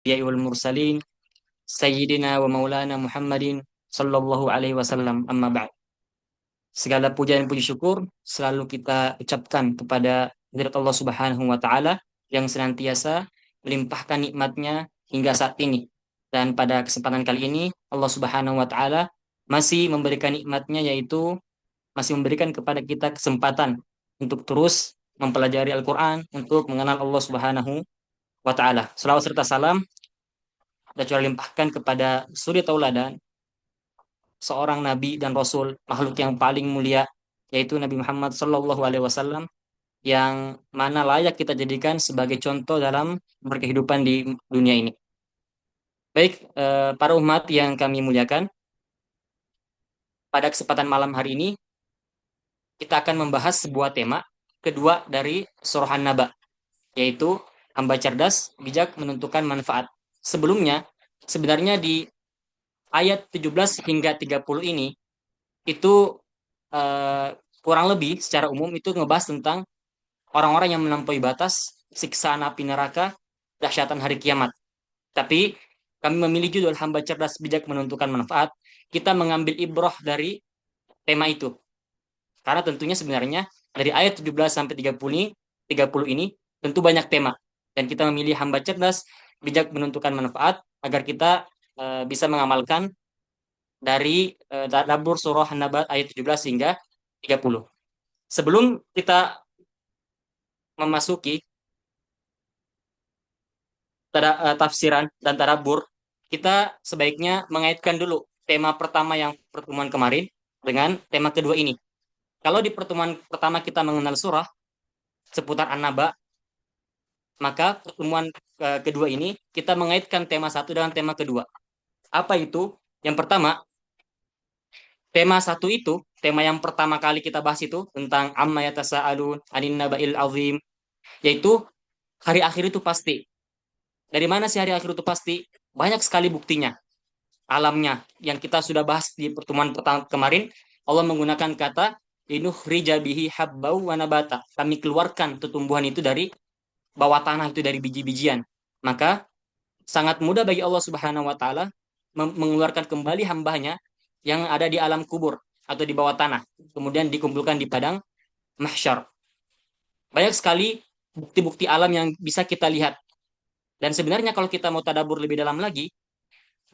wal mursalin sayyidina wa maulana Muhammadin sallallahu alaihi wasallam, amma ba'd. Segala puja dan puji syukur selalu kita ucapkan kepada hadirat Allah Subhanahu wa taala yang senantiasa melimpahkan nikmatnya hingga saat ini. Dan pada kesempatan kali ini Allah Subhanahu wa taala masih memberikan nikmatnya, yaitu masih memberikan kepada kita kesempatan untuk terus mempelajari Al-Qur'an, untuk mengenal Allah Subhanahu wa taala. Selawat serta salam dan curah limpahkan kepada suri tauladan seorang nabi dan rasul, makhluk yang paling mulia, yaitu Nabi Muhammad Shallallahu Alaihi Wasallam, yang mana layak kita jadikan sebagai contoh dalam berkehidupan di dunia ini. Baik, para umat yang kami muliakan, pada kesempatan malam hari ini kita akan membahas sebuah tema kedua dari surah An-Naba, yaitu hamba cerdas bijak menentukan manfaat. Sebelumnya, sebenarnya di ayat 17 hingga 30 ini itu eh, kurang lebih secara umum itu ngebahas tentang orang-orang yang melampaui batas, siksaan api neraka, dahsyatan hari kiamat. Tapi kami memilih judul hamba cerdas bijak menentukan manfaat. Kita mengambil ibroh dari tema itu. Karena tentunya sebenarnya dari ayat 17 sampai 30 ini tentu banyak tema. Dan kita memilih hamba cerdas bijak menentukan manfaat agar kita bisa mengamalkan dari tadabbur surah An-Naba ayat 17 hingga 30. Sebelum kita memasuki tafsiran dan tadabbur, kita sebaiknya mengaitkan dulu tema pertama yang pertemuan kemarin dengan tema kedua ini. Kalau di pertemuan pertama kita mengenal surah seputar An-Naba, maka pertemuan kedua ini kita mengaitkan tema satu dengan tema kedua. Apa itu? Yang pertama, tema satu itu, tema yang pertama kali kita bahas itu tentang amma yatasaalun anin naba'il azim, yaitu hari akhir itu pasti. Dari mana sih hari akhir itu pasti? Banyak sekali buktinya. Alamnya yang kita sudah bahas di pertemuan pertama kemarin, Allah menggunakan kata linukhrija bihi habbau wa nabata. Kami keluarkan tumbuhan itu dari bawah tanah, itu dari biji-bijian. Maka sangat mudah bagi Allah Subhanahu wa taala mengeluarkan kembali hambanya yang ada di alam kubur atau di bawah tanah, kemudian dikumpulkan di padang mahsyar. Banyak sekali bukti-bukti alam yang bisa kita lihat. Dan sebenarnya kalau kita mau tadabur lebih dalam lagi,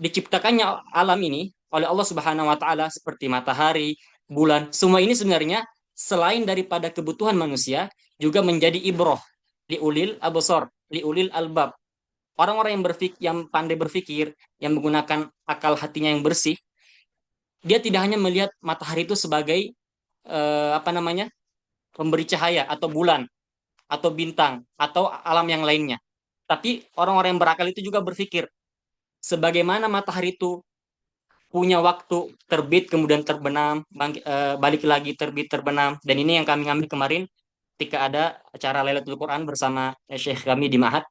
diciptakannya alam ini oleh Allah Subhanahu wa taala seperti matahari, bulan, semua ini sebenarnya selain daripada kebutuhan manusia juga menjadi ibroh liulil absor, liulil albab. Orang-orang yang yang pandai berpikir, yang menggunakan akal hatinya yang bersih, dia tidak hanya melihat matahari itu sebagai apa namanya? Pemberi cahaya atau bulan atau bintang atau alam yang lainnya. Tapi orang-orang yang berakal itu juga berpikir sebagaimana matahari itu punya waktu terbit kemudian terbenam, balik lagi terbit terbenam. Dan ini yang kami ambil kemarin ketika ada acara Lailatul Quran bersama Syekh kami di Mahat.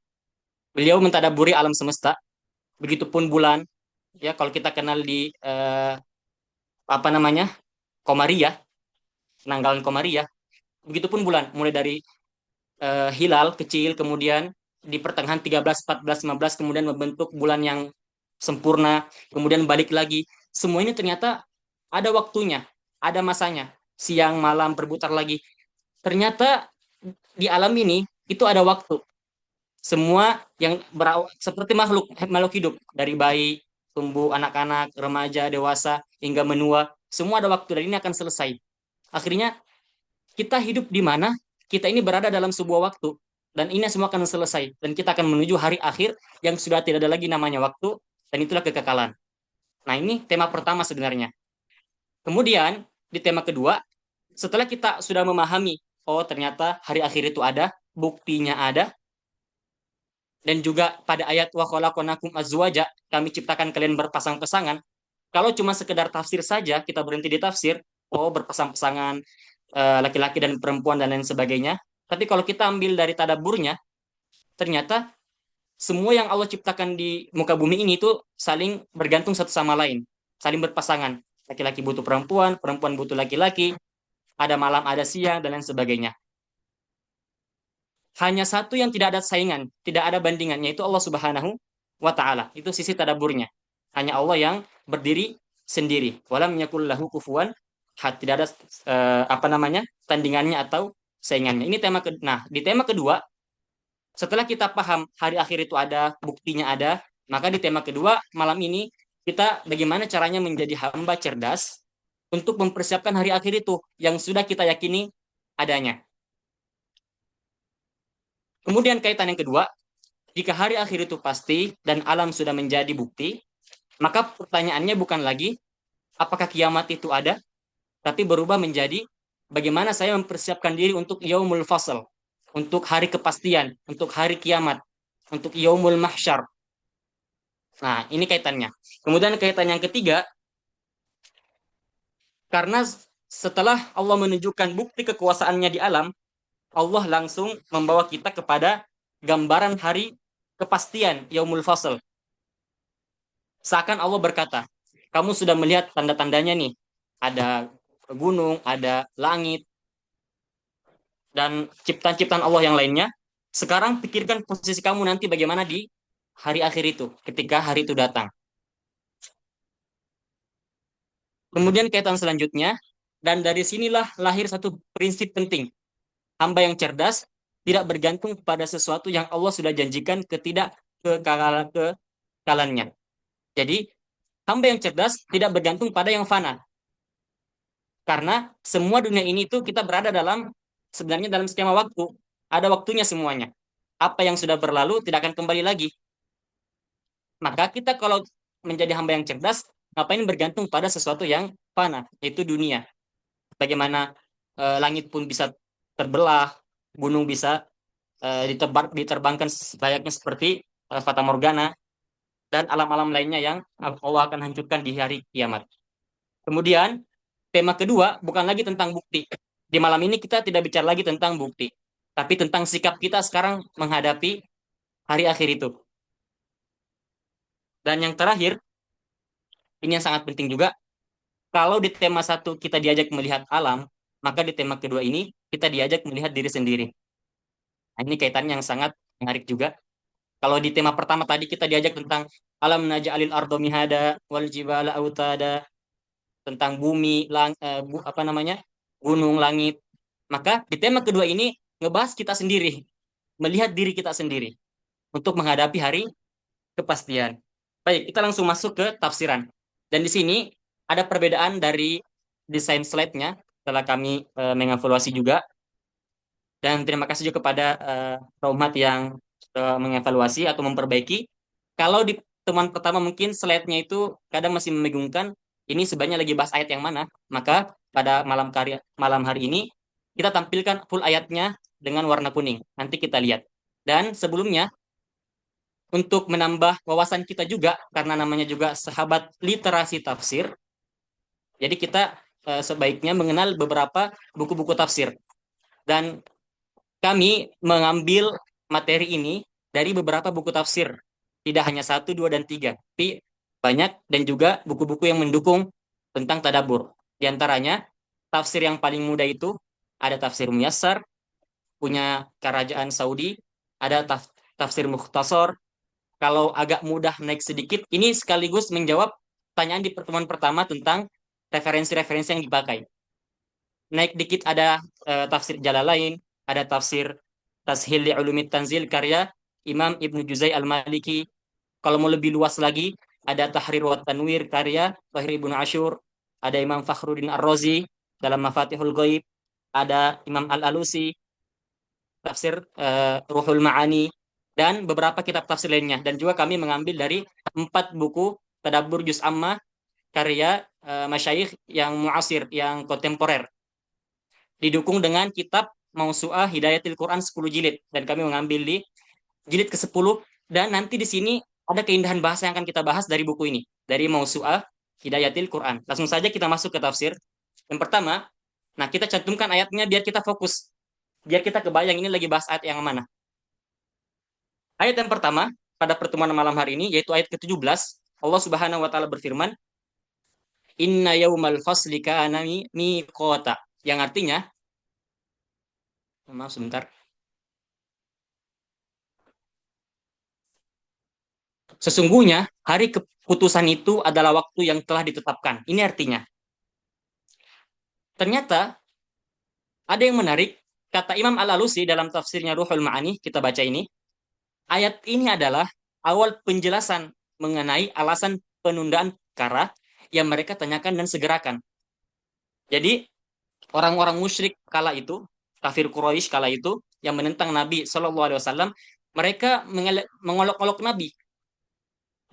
Beliau mentadaburi alam semesta, begitupun bulan. Ya, kalau kita kenal di apa namanya? Komariah, penanggalan Komariah. Begitupun bulan, mulai dari hilal kecil, kemudian di pertengahan 13, 14, 15 kemudian membentuk bulan yang sempurna, kemudian balik lagi. Semua ini ternyata ada waktunya, ada masanya. Siang, malam, berputar lagi. Ternyata di alam ini itu ada waktu. Semua yang berawal seperti makhluk makhluk hidup, dari bayi, tumbuh, anak-anak, remaja, dewasa, hingga menua, semua ada waktu dan ini akan selesai. Akhirnya kita hidup di mana kita ini berada dalam sebuah waktu dan ini semua akan selesai dan kita akan menuju hari akhir yang sudah tidak ada lagi namanya waktu dan itulah kekekalan. Nah, ini tema pertama sebenarnya. Kemudian di tema kedua, setelah kita sudah memahami, oh ternyata hari akhir itu ada, buktinya ada, dan juga pada ayat wa khalaqnakum azwaja, kami ciptakan kalian berpasang-pasangan. Kalau cuma sekedar tafsir saja, kita berhenti di tafsir, oh berpasang-pasangan laki-laki dan perempuan dan lain sebagainya. Tapi kalau kita ambil dari tadaburnya, ternyata semua yang Allah ciptakan di muka bumi ini itu saling bergantung satu sama lain, saling berpasangan. Laki-laki butuh perempuan, perempuan butuh laki-laki, ada malam, ada siang, dan lain sebagainya. Hanya satu yang tidak ada saingan, tidak ada bandingannya, itu Allah Subhanahu wa ta'ala. Itu sisi tadaburnya. Hanya Allah yang berdiri sendiri. Walam yakul lahu kufuwan ahad. Tidak ada apa namanya? Tandingannya atau saingannya. Ini tema nah, di tema kedua, setelah kita paham hari akhir itu ada, buktinya ada, maka di tema kedua malam ini kita bagaimana caranya menjadi hamba cerdas untuk mempersiapkan hari akhir itu yang sudah kita yakini adanya. Kemudian kaitan yang kedua, jika hari akhir itu pasti dan alam sudah menjadi bukti, maka pertanyaannya bukan lagi apakah kiamat itu ada, tapi berubah menjadi bagaimana saya mempersiapkan diri untuk yaumul fasl, untuk hari kepastian, untuk hari kiamat, untuk yaumul mahsyar. Nah, ini kaitannya. Kemudian kaitan yang ketiga, karena setelah Allah menunjukkan bukti kekuasaannya di alam, Allah langsung membawa kita kepada gambaran hari kepastian yaumul fasl. Seakan Allah berkata, kamu sudah melihat tanda-tandanya nih. Ada gunung, ada langit, dan ciptaan-ciptaan Allah yang lainnya. Sekarang pikirkan posisi kamu nanti bagaimana di hari akhir itu, ketika hari itu datang. Kemudian kaitan selanjutnya, dan dari sinilah lahir satu prinsip penting. Hamba yang cerdas tidak bergantung pada sesuatu yang Allah sudah janjikan kekalannya. Jadi, hamba yang cerdas tidak bergantung pada yang fana. Karena semua dunia ini itu kita berada dalam, sebenarnya dalam skema waktu. Ada waktunya semuanya. Apa yang sudah berlalu tidak akan kembali lagi. Maka kita kalau menjadi hamba yang cerdas, ngapain bergantung pada sesuatu yang fana, yaitu dunia. Bagaimana langit pun bisa terbelah, gunung bisa diterbangkan layaknya seperti Fata Morgana, dan alam-alam lainnya yang Allah akan hancurkan di hari kiamat. Kemudian, tema kedua bukan lagi tentang bukti. Di malam ini kita tidak bicara lagi tentang bukti, tapi tentang sikap kita sekarang menghadapi hari akhir itu. Dan yang terakhir, ini yang sangat penting juga, kalau di tema satu kita diajak melihat alam, maka di tema kedua ini kita diajak melihat diri sendiri. Nah, ini kaitannya yang sangat menarik juga. Kalau di tema pertama tadi kita diajak tentang alam naj'alil ardo mihada wal jibala autada, tentang bumi, apa namanya? Gunung, langit. Maka di tema kedua ini ngebahas kita sendiri, melihat diri kita sendiri untuk menghadapi hari kepastian. Baik, kita langsung masuk ke tafsiran. Dan di sini ada perbedaan dari desain slide-nya setelah kami mengevaluasi juga. Dan terima kasih juga kepada Romat yang mengevaluasi atau memperbaiki. Kalau di temuan pertama mungkin slide-nya itu kadang masih membingungkan, ini sebenarnya lagi bahas ayat yang mana. Maka pada malam hari ini kita tampilkan full ayatnya dengan warna kuning. Nanti kita lihat. Dan sebelumnya untuk menambah wawasan kita juga karena namanya juga sahabat literasi tafsir. Jadi kita sebaiknya mengenal beberapa buku-buku tafsir. Dan kami mengambil materi ini dari beberapa buku tafsir. Tidak hanya satu, dua, dan tiga. Tapi banyak dan juga buku-buku yang mendukung tentang tadabur. Di antaranya, tafsir yang paling mudah itu ada tafsir Muyassar, punya Kerajaan Saudi, ada tafsir Mukhtasar. Kalau agak mudah naik sedikit, ini sekaligus menjawab pertanyaan di pertemuan pertama tentang referensi-referensi yang dipakai. Naik dikit ada tafsir Jalalain, ada tafsir Tashil li Ulumit Tanzil karya Imam Ibnu Juzai Al-Maliki. Kalau mau lebih luas lagi, ada Tahrir wa Tanwir karya Tahir Ibnu Ashur, ada Imam Fakhruddin Ar-Razi dalam Mafatihul Ghaib, ada Imam Al-Alusi, tafsir Ruhul Ma'ani, dan beberapa kitab tafsir lainnya. Dan juga kami mengambil dari 4 buku Tadabbur Juz Amma karya masyayikh yang muasir, yang kontemporer. Didukung dengan kitab Mausu'ah Hidayatil Quran 10 jilid. Dan kami mengambil di jilid ke-10. Dan nanti di sini ada keindahan bahasa yang akan kita bahas dari buku ini. Dari Mausu'ah Hidayatil Quran. Langsung saja kita masuk ke tafsir. Yang pertama, nah kita cantumkan ayatnya biar kita fokus. Biar kita kebayang ini lagi bahas ayat yang mana. Ayat yang pertama pada pertemuan malam hari ini yaitu ayat ke-17. Allah Subhanahu wa taala berfirman, "Inna yaumal fasli kana miqata." Yang artinya, maaf sebentar. Sesungguhnya hari keputusan itu adalah waktu yang telah ditetapkan. Ini artinya, ternyata ada yang menarik, kata Imam Al-Alusi dalam tafsirnya Ruhul Ma'ani, kita baca ini, ayat ini adalah awal penjelasan mengenai alasan penundaan perkara yang mereka tanyakan dan segerakan. Jadi, orang-orang musyrik kala itu, kafir Quraisy kala itu, yang menentang Nabi Shallallahu Alaihi Wasallam, mereka mengolok-olok Nabi,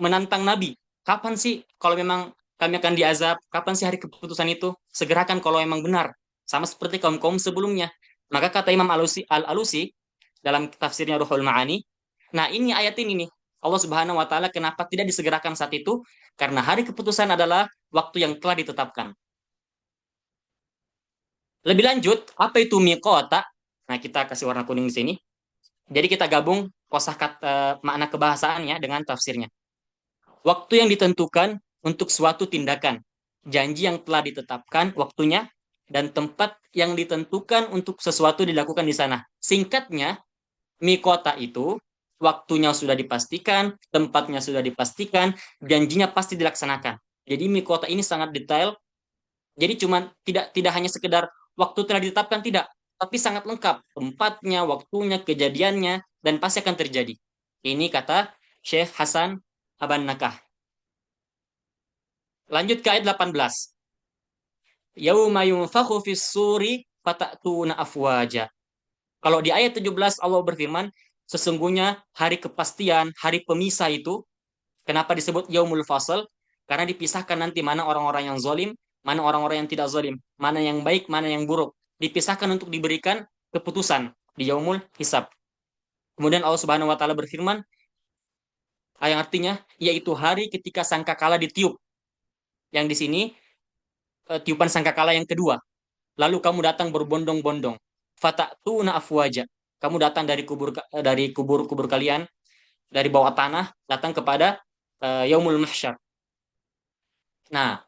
menantang Nabi. Kapan sih kalau memang kami akan diazab? Kapan sih hari keputusan itu? Segerakan kalau memang benar. Sama seperti kaum-kaum sebelumnya. Maka kata Imam Al-Alusi dalam tafsirnya Ruhul Ma'ani, nah ini ayat ini nih. Allah Subhanahu wa taala kenapa tidak disegerakan saat itu? Karena hari keputusan adalah waktu yang telah ditetapkan. Lebih lanjut, apa itu miqata? Nah, kita kasih warna kuning di sini. Jadi kita gabung kosakata makna kebahasaannya dengan tafsirnya. Waktu yang ditentukan untuk suatu tindakan, janji yang telah ditetapkan waktunya, dan tempat yang ditentukan untuk sesuatu dilakukan di sana. Singkatnya, mikota itu waktunya sudah dipastikan, tempatnya sudah dipastikan, janjinya pasti dilaksanakan. Jadi mikota ini sangat detail. Jadi cuma tidak tidak hanya sekedar waktu telah ditetapkan tidak, tapi sangat lengkap tempatnya, waktunya, kejadiannya, dan pasti akan terjadi. Ini kata Syekh Hasan Aban Nakah. Lanjut ke ayat 18. Yauma yunfakhu fis suri fatatuna afwaja. Kalau di ayat 17 Allah berfirman, sesungguhnya hari kepastian, hari pemisah itu, kenapa disebut yaumul fasl? Karena dipisahkan nanti mana orang-orang yang zalim, mana orang-orang yang tidak zalim, mana yang baik, mana yang buruk. Dipisahkan untuk diberikan keputusan di yaumul hisab. Kemudian Allah Subhanahu wa taala berfirman, yang artinya yaitu hari ketika sangkakala ditiup. Yang di sini tiupan sangkakala yang kedua. Lalu kamu datang berbondong-bondong. Fatatuna afwaja. Kamu datang dari kubur-kubur kalian, dari bawah tanah, datang kepada yaumul mahsyar. Nah,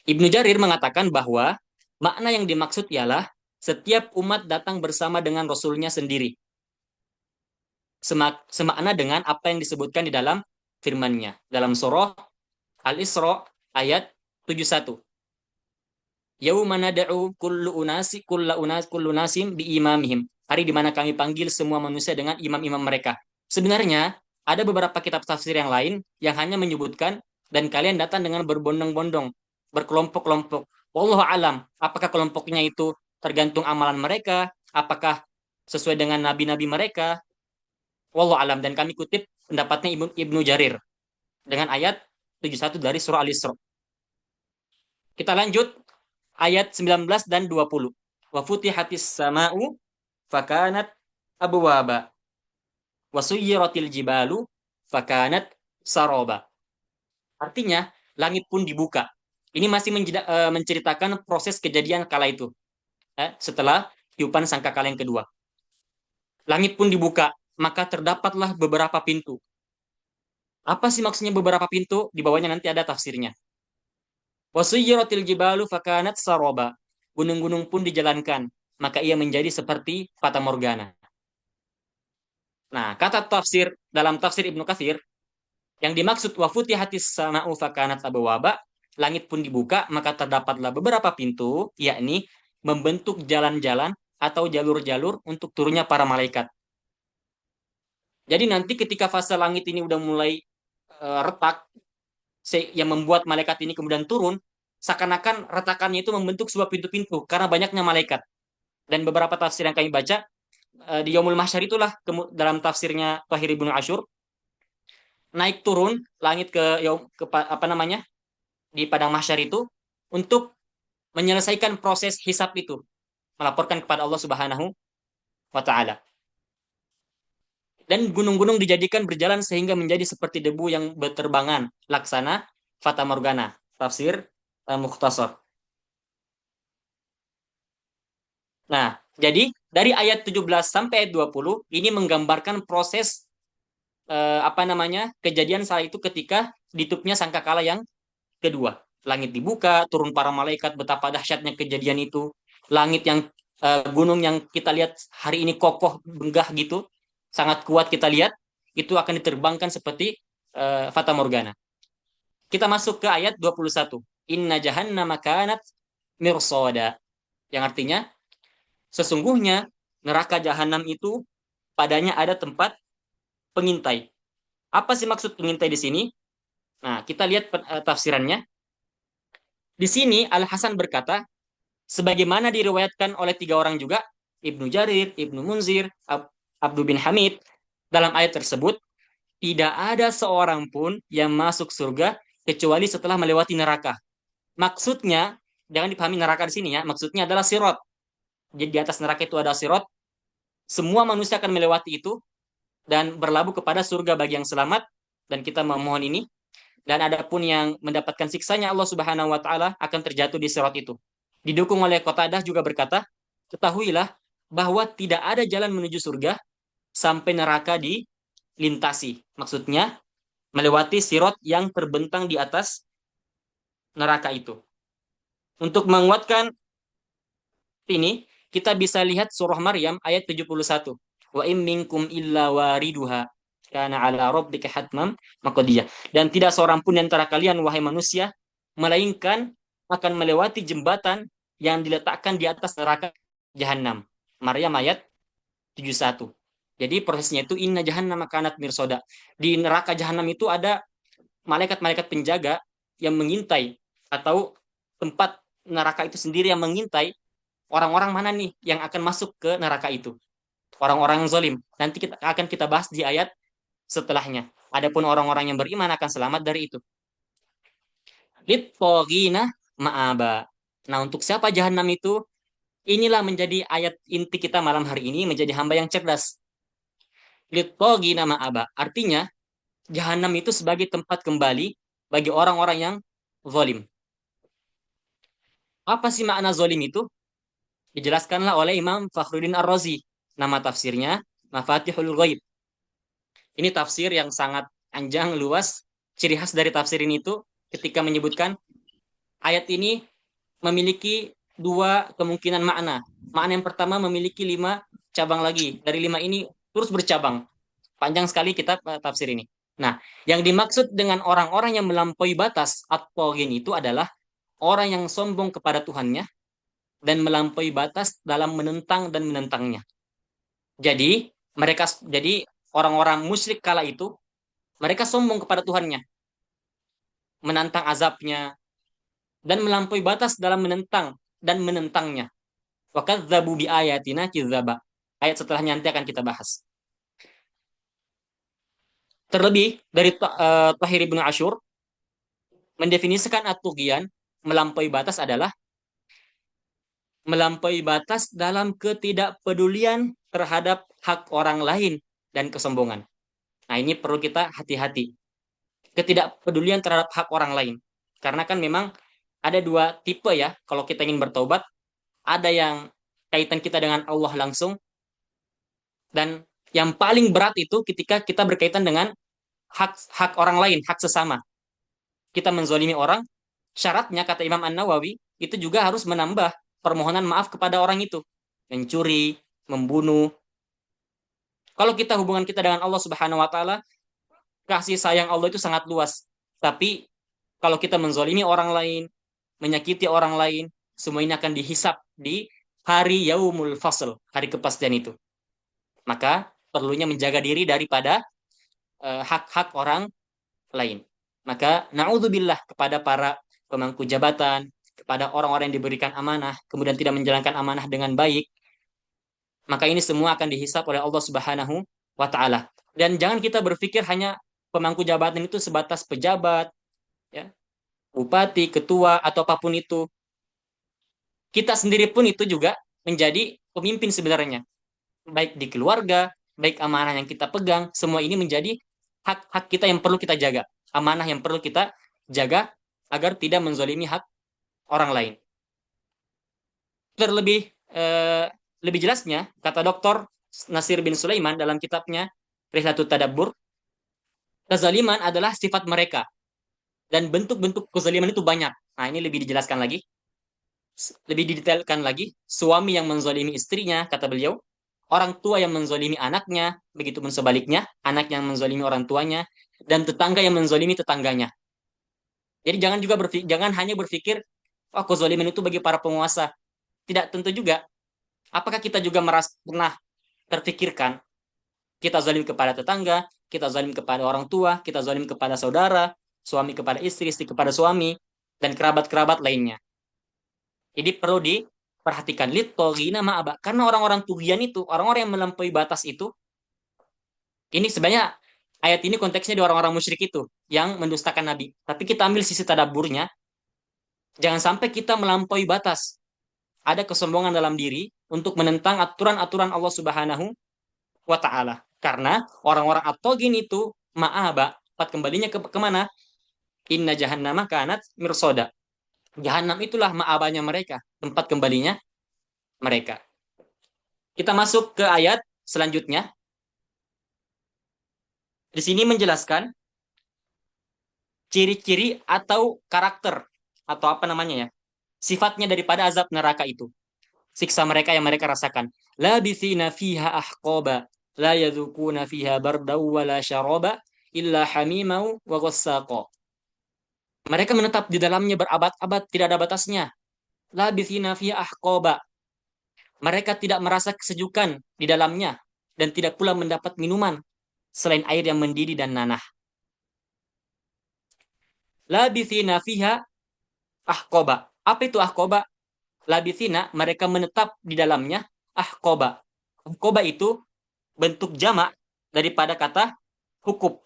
Ibnu Jarir mengatakan bahwa makna yang dimaksud ialah setiap umat datang bersama dengan Rasulnya sendiri. Semakna dengan apa yang disebutkan di dalam firman-Nya. Dalam surah Al-Isra ayat 71. Yauma nad'u kullu nasim bi imamihim. Hari di mana kami panggil semua manusia dengan imam-imam mereka. Sebenarnya ada beberapa kitab tafsir yang lain yang hanya menyebutkan dan kalian datang dengan berbondong-bondong, berkelompok-kelompok. Wallahu alam, apakah kelompoknya itu tergantung amalan mereka, apakah sesuai dengan nabi-nabi mereka? Wallahu alam, dan kami kutip pendapatnya Ibnu Jarir dengan ayat 71 dari surah Al-Isra. Kita lanjut ayat 19 dan 20. Wa futihatis sama'u fakanat abwaba wa suyyiratil jibalu fakanat saroba. Artinya, langit pun dibuka. Ini masih menceritakan proses kejadian kala itu. Setelah tiupan sangkakala yang kedua. Langit pun dibuka, maka terdapatlah beberapa pintu. Apa sih maksudnya beberapa pintu? Di bawahnya nanti ada tafsirnya. Wasuyyiratil jibalu fakanat saroba. Gunung-gunung pun dijalankan, maka ia menjadi seperti fata morgana. Nah, kata tafsir dalam tafsir Ibnu Katsir, yang dimaksud wa futihatis sama'u fakanat abwaba, langit pun dibuka, maka terdapatlah beberapa pintu, yakni membentuk jalan-jalan atau jalur-jalur untuk turunnya para malaikat. Jadi nanti ketika fase langit ini udah mulai retak, yang membuat malaikat ini kemudian turun, seakan-akan retakannya itu membentuk sebuah pintu-pintu karena banyaknya malaikat. Dan beberapa tafsir yang kami baca di Yaumul Mahsyar itulah dalam tafsirnya Tahir Ibnu Asyur, naik turun langit ke apa namanya di padang mahsyar itu untuk menyelesaikan proses hisab itu, melaporkan kepada Allah Subhanahu wa taala. Dan gunung-gunung dijadikan berjalan sehingga menjadi seperti debu yang berterbangan, laksana fata morgana. Tafsir Mukhtasar. Nah, jadi dari ayat 17 sampai ayat 20 ini menggambarkan proses apa namanya? Kejadian saat itu ketika ditutupnya sangkakala yang kedua. Langit dibuka, turun para malaikat, betapa dahsyatnya kejadian itu. Langit yang gunung yang kita lihat hari ini kokoh, benggah gitu, sangat kuat kita lihat, itu akan diterbangkan seperti Fata Morgana. Kita masuk ke ayat 21. Inna jahannama kanat mirsada. Yang artinya, sesungguhnya neraka jahanam itu padanya ada tempat pengintai. Apa sih maksud pengintai di sini? Nah, kita lihat tafsirannya. Di sini Al-Hasan berkata, sebagaimana diriwayatkan oleh tiga orang juga, Ibnu Jarir, Ibnu Munzir, Abdu bin Hamid, dalam ayat tersebut, tidak ada seorang pun yang masuk surga kecuali setelah melewati neraka. Maksudnya, jangan dipahami neraka di sini ya, maksudnya adalah sirot. Jadi di atas neraka itu ada sirot, semua manusia akan melewati itu, dan berlabuh kepada surga bagi yang selamat, dan kita memohon ini. Dan adapun yang mendapatkan siksanya Allah Subhanahu wa taala akan terjatuh di sirat itu. Didukung oleh Qatadah juga berkata, ketahuilah bahwa tidak ada jalan menuju surga sampai neraka dilintasi. Maksudnya melewati sirat yang terbentang di atas neraka itu. Untuk menguatkan ini, kita bisa lihat surah Maryam ayat 71. Wa im minkum illa wariduha kana ala rabbika hatmam maqdiyah. Dan tidak seorang pun di antara kalian wahai manusia melainkan akan melewati jembatan yang diletakkan di atas neraka jahanam. Maryam ayat 71. Jadi prosesnya itu inna jahannam kanat mirsoda. Di neraka jahanam itu ada malaikat-malaikat penjaga yang mengintai atau tempat neraka itu sendiri yang mengintai orang-orang mana nih yang akan masuk ke neraka itu. Orang-orang yang zalim. Nanti kita bahas di ayat setelahnya. Adapun orang-orang yang beriman akan selamat dari itu. Littogina ma'aba. Nah, untuk siapa jahanam itu? Inilah menjadi ayat inti kita malam hari ini, menjadi hamba yang cerdas. Littogina ma'aba. Artinya, jahanam itu sebagai tempat kembali bagi orang-orang yang zalim. Apa sih makna zalim itu? Dijelaskanlah oleh Imam Fakhruddin Ar-Razi. Nama tafsirnya Mafatihul Ghaib. Ini tafsir yang sangat panjang, luas. Ciri khas dari tafsir ini itu ketika menyebutkan ayat ini memiliki dua kemungkinan makna. Makna yang pertama memiliki 5 cabang lagi. Dari 5 ini terus bercabang. Panjang sekali kitab tafsir ini. Nah, yang dimaksud dengan orang-orang yang melampaui batas atau itu adalah orang yang sombong kepada Tuhannya dan melampaui batas dalam menentang dan menentangnya. Jadi orang-orang musyrik kala itu mereka sombong kepada Tuhannya, menantang azabnya dan melampaui batas dalam menentang dan menentangnya. Wa kadzdzabu bi ayatina kidzaba. Ayat setelahnya nanti akan kita bahas. Terlebih dari Tahir bin Ashur mendefinisikan at-tughyan, melampaui batas adalah melampaui batas dalam ketidakpedulian terhadap hak orang lain dan kesombongan. Nah, ini perlu kita hati-hati. Ketidakpedulian terhadap hak orang lain. Karena kan memang ada dua tipe ya, kalau kita ingin bertaubat, ada yang kaitan kita dengan Allah langsung, dan yang paling berat itu ketika kita berkaitan dengan hak orang lain, hak sesama. Kita menzolimi orang, syaratnya kata Imam An-Nawawi, itu juga harus menambah permohonan maaf kepada orang itu. Mencuri, membunuh. Kalau hubungan kita dengan Allah Subhanahu wa taala, kasih sayang Allah itu sangat luas. Tapi kalau kita menzolimi orang lain, menyakiti orang lain, semua ini akan dihisap di hari Yaumul Fasl, hari kepastian itu. Maka perlunya menjaga diri daripada hak-hak orang lain. Maka naudzubillah kepada para pemangku jabatan, kepada orang-orang yang diberikan amanah, kemudian tidak menjalankan amanah dengan baik, maka ini semua akan dihisap oleh Allah Subhanahu wa taala. Dan jangan kita berpikir hanya pemangku jabatan itu sebatas pejabat, ya, bupati, ketua atau apapun itu. Kita sendiri pun itu juga menjadi pemimpin sebenarnya. Baik di keluarga, baik amanah yang kita pegang, semua ini menjadi hak-hak kita yang perlu kita jaga. Amanah yang perlu kita jaga agar tidak menzolimi hak orang lain. Terlebih lebih jelasnya, kata Dr. Nasir bin Sulaiman dalam kitabnya Rihlatut Tadabbur, kezaliman adalah sifat mereka. Dan bentuk-bentuk kezaliman itu banyak. Nah, ini lebih dijelaskan lagi. Lebih didetailkan lagi. Suami yang menzalimi istrinya, kata beliau. Orang tua yang menzalimi anaknya, begitu pun sebaliknya. Anak yang menzalimi orang tuanya. dan tetangga yang menzolimi tetangganya. Jadi jangan hanya berpikir, oh kezoliman itu bagi para penguasa. Tidak, tentu juga. Apakah kita juga pernah terpikirkan kita zalim kepada tetangga, kita zalim kepada orang tua, kita zalim kepada saudara, suami kepada istri, istri kepada suami, dan kerabat-kerabat lainnya. Jadi perlu diperhatikan litogina ma'aba. Karena orang-orang tugian itu, orang-orang yang melampaui batas itu, ini sebenarnya ayat ini konteksnya di orang-orang musyrik itu yang mendustakan Nabi. Tapi kita ambil sisi tadaburnya, jangan sampai kita melampaui batas. Ada kesombongan dalam diri untuk menentang aturan-aturan Allah Subhanahu wa taala. Karena orang-orang at-tagin itu ma'aba, tempat kembalinya kemana? Inna jahannama kanat mirsoda. Jahannam itulah ma'abanya mereka, tempat kembalinya mereka. Kita masuk ke ayat selanjutnya. Di sini menjelaskan ciri-ciri atau karakter atau apa namanya ya, sifatnya daripada azab neraka itu. Siksa mereka yang mereka rasakan. Labithina fiha ahqaba la yadhukuna fiha bardaw wala syaraba illa hamimau wa ghassaqa. Mereka menetap di dalamnya berabad-abad, tidak ada batasnya. Labithina fiha ahqaba. Mereka tidak merasa kesejukan di dalamnya dan tidak pula mendapat minuman selain air yang mendidih dan nanah. Labithina fiha ahqaba. Apa itu ahqaba? Labithina, mereka menetap di dalamnya ahqaba. Ahqaba itu bentuk jamak daripada kata hukup.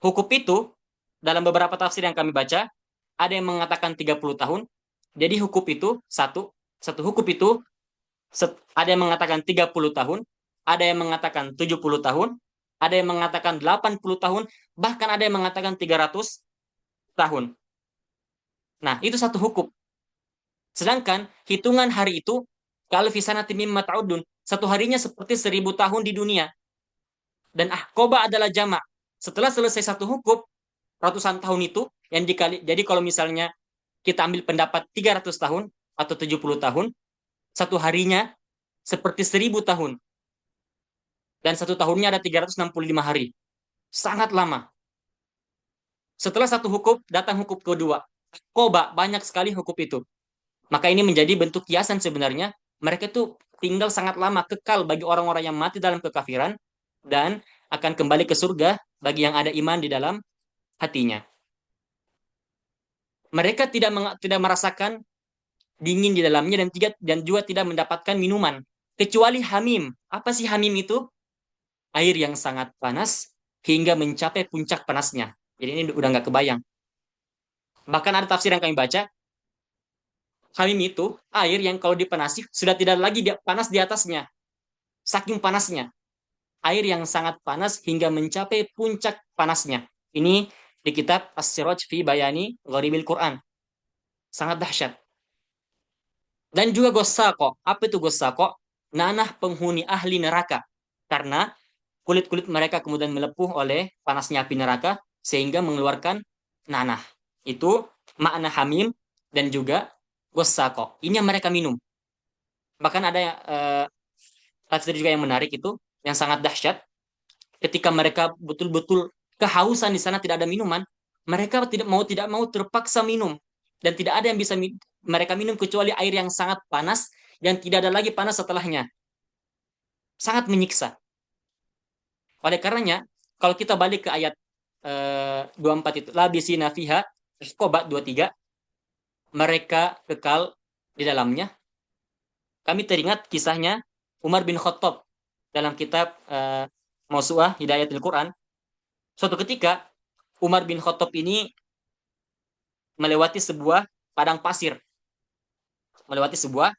Hukup itu dalam beberapa tafsir yang kami baca, ada yang mengatakan 30 tahun. Jadi hukup itu satu hukup itu ada yang mengatakan 30 tahun, ada yang mengatakan 70 tahun, ada yang mengatakan 80 tahun, bahkan ada yang mengatakan 300 tahun. Nah, itu satu hukup. Sedangkan hitungan hari itu kalau fisanatin mimma ta'udun, satu harinya seperti 1000 tahun di dunia. Dan ahkoba adalah jamak. Setelah selesai satu hukum, ratusan tahun itu yang dikali. Jadi kalau misalnya kita ambil pendapat 300 tahun atau 70 tahun, satu harinya seperti 1000 tahun. Dan satu tahunnya ada 365 hari. Sangat lama. Setelah satu hukum, datang hukum kedua. Koba, banyak sekali hukum itu. Maka ini menjadi bentuk kiasan sebenarnya. Mereka itu tinggal sangat lama, kekal bagi orang-orang yang mati dalam kekafiran, dan akan kembali ke surga bagi yang ada iman di dalam hatinya. Mereka tidak merasakan dingin di dalamnya dan juga tidak mendapatkan minuman kecuali hamim. Apa sih hamim itu? Air yang sangat panas hingga mencapai puncak panasnya. Jadi ini udah nggak kebayang. Bahkan ada tafsir yang kami baca, hamim itu air yang kalau dipanasi sudah tidak lagi panas di atasnya. Saking panasnya. Air yang sangat panas hingga mencapai puncak panasnya. Ini di kitab As-Siraj fi Bayani Gharibil Quran. Sangat dahsyat. Dan juga gosako. Apa itu gosako? Nanah penghuni ahli neraka. Karena kulit-kulit mereka kemudian melepuh oleh panasnya api neraka sehingga mengeluarkan nanah. Itu makna hamim dan juga gosako. Ini yang mereka minum. Bahkan ada tafsir juga yang menarik itu, yang sangat dahsyat. Ketika mereka betul-betul kehausan di sana tidak ada minuman, mereka tidak mau terpaksa minum dan tidak ada yang bisa mereka minum kecuali air yang sangat panas dan tidak ada lagi panas setelahnya. Sangat menyiksa. Oleh karenanya, kalau kita balik ke ayat 24 itu, labisina fiha Qobat 23, mereka kekal di dalamnya. Kami teringat kisahnya Umar bin Khattab dalam kitab Mausu'ah Hidayatul Quran. Suatu ketika Umar bin Khattab ini melewati sebuah padang pasir, melewati sebuah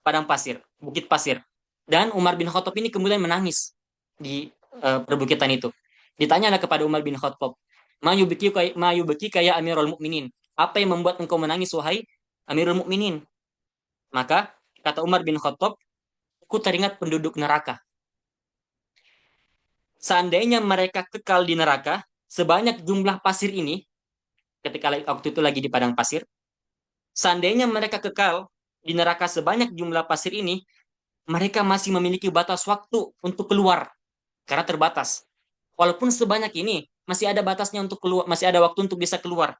padang pasir, bukit pasir. Dan Umar bin Khattab ini kemudian menangis di perbukitan itu. Ditanyalah kepada Umar bin Khattab, ma yubki kayak Amirul Mukminin. Apa yang membuat engkau menangis wahai Amirul Mukminin? Maka kata Umar bin Khattab, aku teringat penduduk neraka. Seandainya mereka kekal di neraka, sebanyak jumlah pasir ini, ketika waktu itu lagi di padang pasir, seandainya mereka kekal di neraka sebanyak jumlah pasir ini, mereka masih memiliki batas waktu untuk keluar karena terbatas. Walaupun sebanyak ini, masih ada batasnya untuk keluar, masih ada waktu untuk bisa keluar.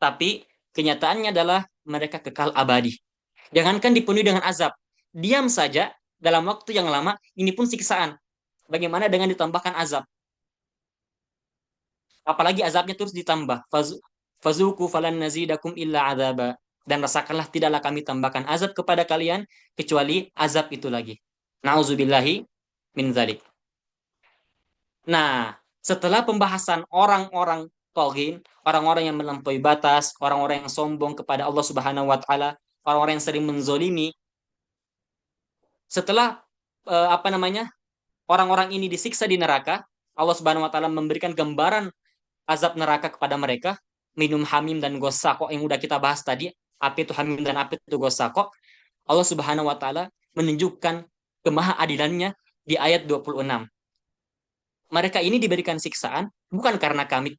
Tapi kenyataannya adalah mereka kekal abadi. Jangankan dipenuhi dengan azab, diam saja dalam waktu yang lama, ini pun siksaan. Bagaimana dengan ditambahkan azab? Apalagi azabnya terus ditambah. Fazuku falan nazidakum illa azaba. Dan rasakanlah tidaklah kami tambahkan azab kepada kalian kecuali azab itu lagi. Nauzubillahi min dzalik. Nah, setelah pembahasan orang-orang toghin, orang-orang yang melampaui batas, orang-orang yang sombong kepada Allah Subhanahu wa taala, orang-orang yang sering menzolimi, setelah apa namanya? Orang-orang ini disiksa di neraka, Allah Subhanahu wa taala memberikan gambaran azab neraka kepada mereka, minum hamim dan gosako yang udah kita bahas tadi, api itu hamim dan api itu gosako. Allah Subhanahu wa taala menunjukkan kemahaadilannya di ayat 26. Mereka ini diberikan siksaan bukan karena kami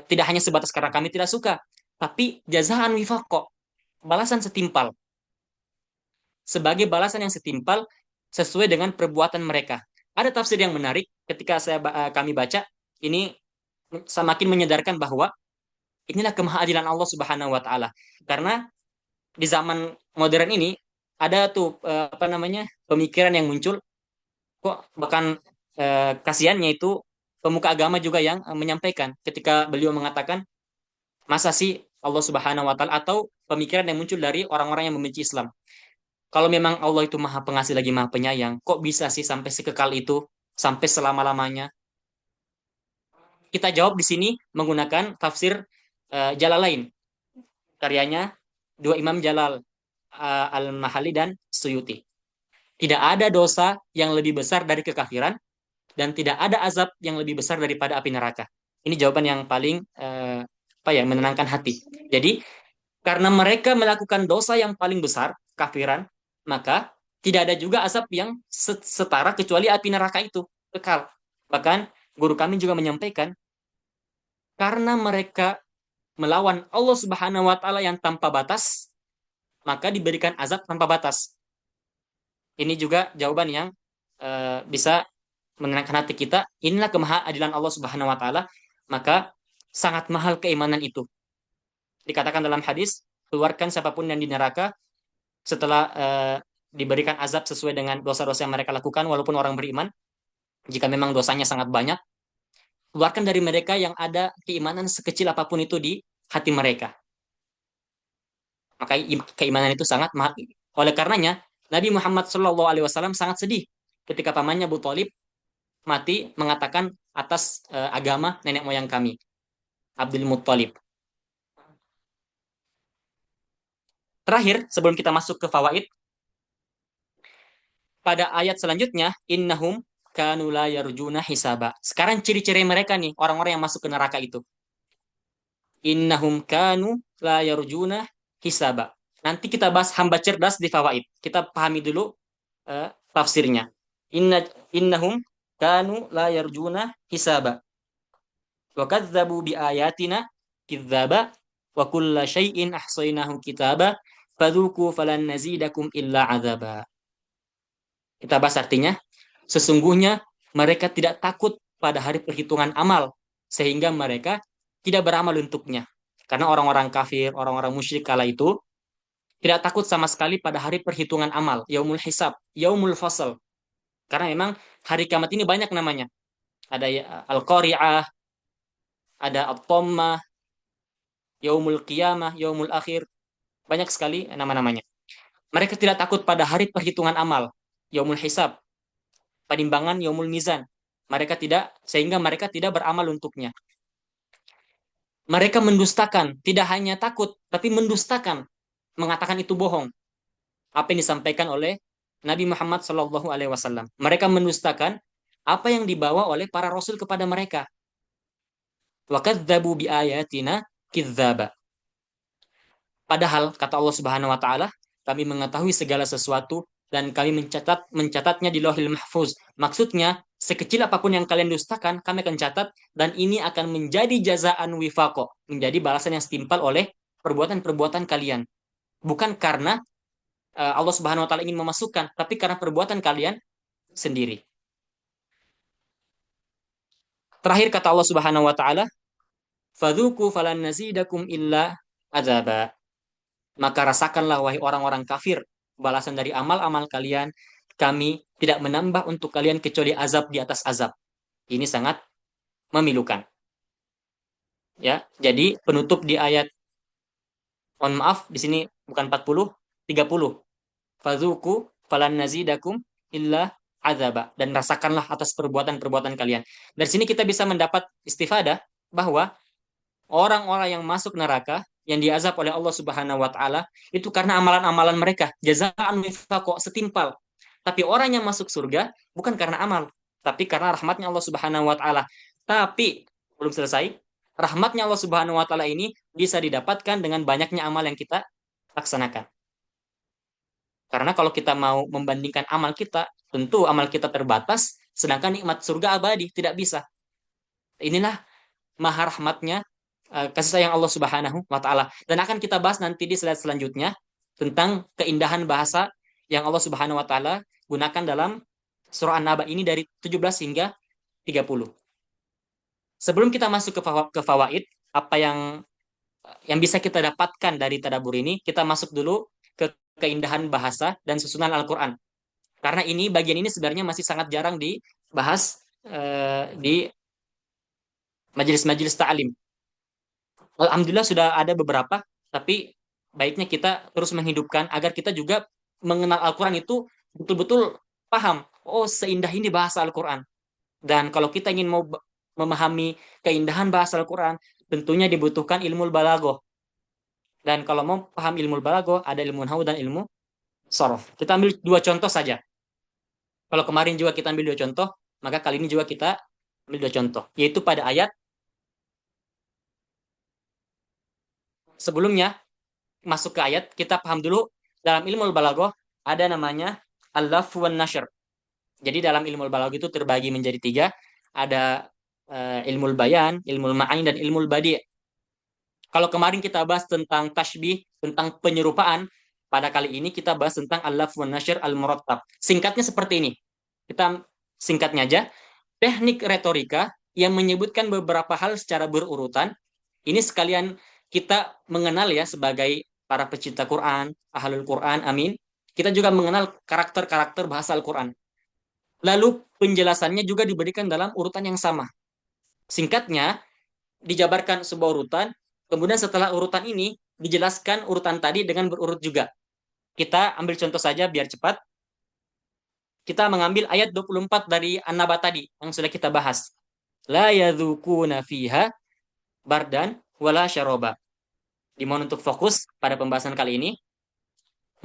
tidak hanya sebatas karena kami tidak suka, tapi jazaan wifaqo, balasan setimpal, sebagai balasan yang setimpal sesuai dengan perbuatan mereka. Ada tafsir yang menarik ketika kami baca ini, semakin menyadarkan bahwa inilah kemahaadilan Allah Subhanahu wa taala. Karena di zaman modern ini ada tuh apa namanya? Pemikiran yang muncul, kok bahkan kasihannya itu pemuka agama juga yang menyampaikan ketika beliau mengatakan, masa sih Allah Subhanahu wa taala, atau pemikiran yang muncul dari orang-orang yang membenci Islam. Kalau memang Allah itu Maha Pengasih lagi Maha Penyayang, kok bisa sih sampai sekekal itu, sampai selama-lamanya? Kita jawab di sini menggunakan tafsir Jalalain, karyanya dua Imam Jalal, Al-Mahali dan Suyuti. Tidak ada dosa yang lebih besar dari kekafiran, dan tidak ada azab yang lebih besar daripada api neraka. Ini jawaban yang paling apa ya, menenangkan hati. Jadi karena mereka melakukan dosa yang paling besar, kafiran, maka tidak ada juga azab yang setara kecuali api neraka itu kekal. Bahkan guru kami juga menyampaikan, karena mereka melawan Allah Subhanahu wa taala yang tanpa batas, maka diberikan azab tanpa batas. Ini juga jawaban yang bisa menenangkan hati kita. Inilah kemahaadilan Allah Subhanahu wa taala, maka sangat mahal keimanan itu. Dikatakan dalam hadis, keluarkan siapapun yang di neraka setelah diberikan azab sesuai dengan dosa-dosa yang mereka lakukan walaupun orang beriman. Jika memang dosanya sangat banyak, keluarkan dari mereka yang ada keimanan sekecil apapun itu di hati mereka. Maka keimanan itu sangat mahal. Oleh karenanya, Nabi Muhammad SAW sangat sedih ketika pamannya Abu Thalib mati mengatakan atas agama nenek moyang kami, Abdul Muttalib. Terakhir, sebelum kita masuk ke fawaid, pada ayat selanjutnya, innahum kanu la yarjuna hisaba. Sekarang ciri-ciri mereka nih, orang-orang yang masuk ke neraka itu. Innahum kanu la yarjuna hisaba. Nanti kita bahas hamba cerdas di fawaid. Kita pahami dulu tafsirnya. Innahum kanu la yarjuna hisaba. Wa kadzabu bi ayatina kidzaba wa kulla syai'in ahsaynahu kitaba fadzuku falan nazidakum illa azaba. Kita bahas artinya. Sesungguhnya mereka tidak takut pada hari perhitungan amal, sehingga mereka tidak beramal untuknya. Karena orang-orang kafir, orang-orang musyrik kala itu tidak takut sama sekali pada hari perhitungan amal, yaumul hisab, yaumul fasl. Karena memang hari kiamat ini banyak namanya. Ada al-qari'ah, ada at-tammah, yaumul qiyamah, yaumul akhir. Banyak sekali nama-namanya. Mereka tidak takut pada hari perhitungan amal, yaumul hisab, penimbangan yaumul mizan. Mereka tidak, sehingga mereka tidak beramal untuknya. Mereka mendustakan, tidak hanya takut, tapi mendustakan, mengatakan itu bohong. Apa yang disampaikan oleh Nabi Muhammad SAW. Mereka mendustakan apa yang dibawa oleh para rasul kepada mereka. Wa kadzabu bi ayatina kidzaba. Padahal kata Allah Subhanahu wa taala, kami mengetahui segala sesuatu dan kami mencatatnya di Lauhil Mahfuz. Maksudnya, sekecil apapun yang kalian dustakan, kami akan catat dan ini akan menjadi jazaan wifaqo, menjadi balasan yang setimpal oleh perbuatan-perbuatan kalian. Bukan karena Allah Subhanahu wa taala ingin memasukkan, tapi karena perbuatan kalian sendiri. Terakhir kata Allah Subhanahu wa taala, "Fadzuku falan nazidakum illa adzaba." Maka rasakanlah wahai orang-orang kafir balasan dari amal-amal kalian, kami tidak menambah untuk kalian kecuali azab di atas azab. Ini sangat memilukan. Ya, jadi penutup di ayat, mohon maaf di sini bukan 40, 30. Fadzuku falan nazidakum illa azaba, dan rasakanlah atas perbuatan-perbuatan kalian. Dari sini kita bisa mendapat istifadah bahwa orang-orang yang masuk neraka yang diazab oleh Allah Subhanahu wa taala itu karena amalan-amalan mereka, jazaan wifaqa, setimpal. Tapi orang yang masuk surga bukan karena amal, tapi karena rahmatnya Allah Subhanahu wa taala. Tapi belum selesai. Rahmatnya Allah Subhanahu wa taala ini bisa didapatkan dengan banyaknya amal yang kita laksanakan. Karena kalau kita mau membandingkan amal kita, tentu amal kita terbatas, sedangkan nikmat surga abadi, tidak bisa. Inilah maha rahmatnya, kasih sayang Allah Subhanahu wa taala. Dan akan kita bahas nanti di slide selanjutnya tentang keindahan bahasa yang Allah Subhanahu wa taala gunakan dalam surah An-Naba ini dari 17 hingga 30. Sebelum kita masuk ke fawaid, apa yang bisa kita dapatkan dari tadabbur ini, kita masuk dulu ke keindahan bahasa dan susunan Al-Qur'an. Karena ini bagian ini sebenarnya masih sangat jarang dibahas di majelis-majelis ta'lim. Alhamdulillah sudah ada beberapa, tapi baiknya kita terus menghidupkan agar kita juga mengenal Al-Quran itu betul-betul paham. Oh, seindah ini bahasa Al-Quran. Dan kalau kita ingin mau memahami keindahan bahasa Al-Quran, tentunya dibutuhkan ilmu balaghah. Dan kalau mau paham ilmu balaghah, ada ilmu nahwu dan ilmu sorof. Kita ambil dua contoh saja. Kalau kemarin juga kita ambil dua contoh, maka kali ini juga kita ambil dua contoh. Yaitu pada ayat sebelumnya, masuk ke ayat, kita paham dulu dalam ilmu balaghah ada namanya al-laf wan nashr. Jadi dalam ilmu balaghah itu terbagi menjadi tiga, ada ilmu bayan, ilmu ma'ani, dan ilmu badi'. Kalau kemarin kita bahas tentang tashbih, tentang penyerupaan, pada kali ini kita bahas tentang al-laf wan nashr al-murattab. Singkatnya seperti ini. Kita singkatnya aja, teknik retorika yang menyebutkan beberapa hal secara berurutan. Ini sekalian kita mengenal ya sebagai para pecinta Quran, ahlul Quran, amin. Kita juga mengenal karakter-karakter bahasa Al-Quran. Lalu penjelasannya juga diberikan dalam urutan yang sama. Singkatnya, dijabarkan sebuah urutan, kemudian setelah urutan ini, dijelaskan urutan tadi dengan berurut juga. Kita ambil contoh saja biar cepat. Kita mengambil ayat 24 dari An-Naba tadi, yang sudah kita bahas. La yadhukuna fiha bardan wala syaroba. Dimohon untuk fokus pada pembahasan kali ini.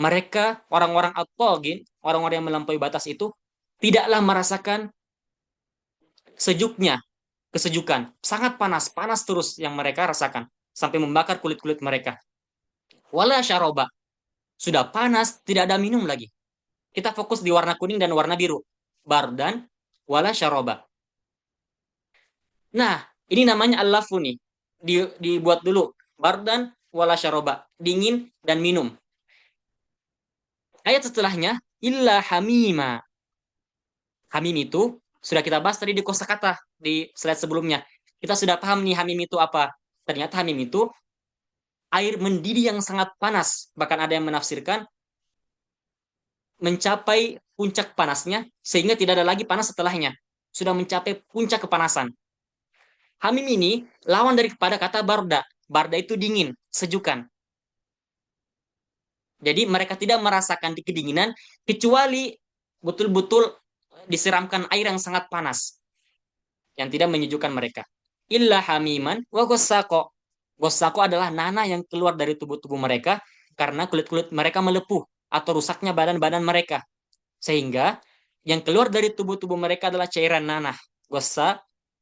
Mereka, orang-orang at-tagin, orang-orang yang melampaui batas itu, tidaklah merasakan sejuknya, kesejukan. Sangat panas, panas terus yang mereka rasakan. Sampai membakar kulit-kulit mereka. Wala syaroba. Sudah panas, tidak ada minum lagi. Kita fokus di warna kuning dan warna biru. Bardan wala syaroba. Nah, ini namanya al-lafu nih. Dibuat dulu. Bardan wala syaroba. Dingin dan minum. Ayat setelahnya, illa hamima. Hamim itu sudah kita bahas tadi di kosakata di slide sebelumnya. Kita sudah paham nih hamim itu apa. Ternyata hamim itu air mendidih yang sangat panas. Bahkan ada yang menafsirkan mencapai puncak panasnya sehingga tidak ada lagi panas setelahnya. Sudah mencapai puncak kepanasan. Hamim ini lawan dari kepada kata barda. Barda itu dingin, sejukan. Jadi mereka tidak merasakan di kedinginan kecuali betul-betul disiramkan air yang sangat panas yang tidak menyejukkan mereka. Illa hamiman wa gossako. Gossako adalah nanah yang keluar dari tubuh-tubuh mereka karena kulit-kulit mereka melepuh atau rusaknya badan-badan mereka. Sehingga yang keluar dari tubuh-tubuh mereka adalah cairan nanah.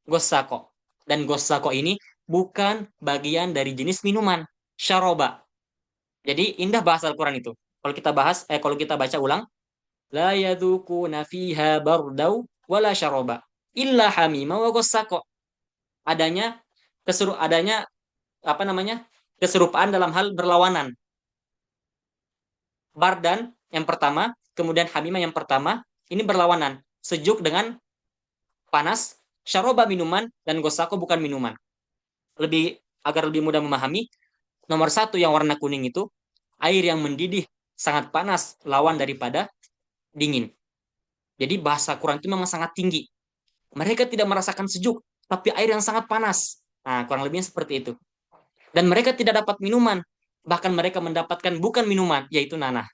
Gossako. Dan gossako ini bukan bagian dari jenis minuman. Syaroba. Jadi indah bahasa Al-Quran itu. Kalau kita baca ulang, la yadhukuna fiha bardau wala syaroba illa hamima wa gossako. Adanya apa namanya? Keserupaan dalam hal berlawanan. Bardan yang pertama, kemudian hamima yang pertama, ini berlawanan. Sejuk dengan panas, Syaroba minuman dan gosako bukan minuman. Lebih agar lebih mudah memahami, nomor satu yang warna kuning itu air yang mendidih sangat panas lawan daripada dingin. Jadi bahasa Quran itu memang sangat tinggi. Mereka tidak merasakan sejuk, tapi air yang sangat panas. Nah, kurang lebihnya seperti itu. Dan mereka tidak dapat minuman. Bahkan mereka mendapatkan bukan minuman, yaitu nanah.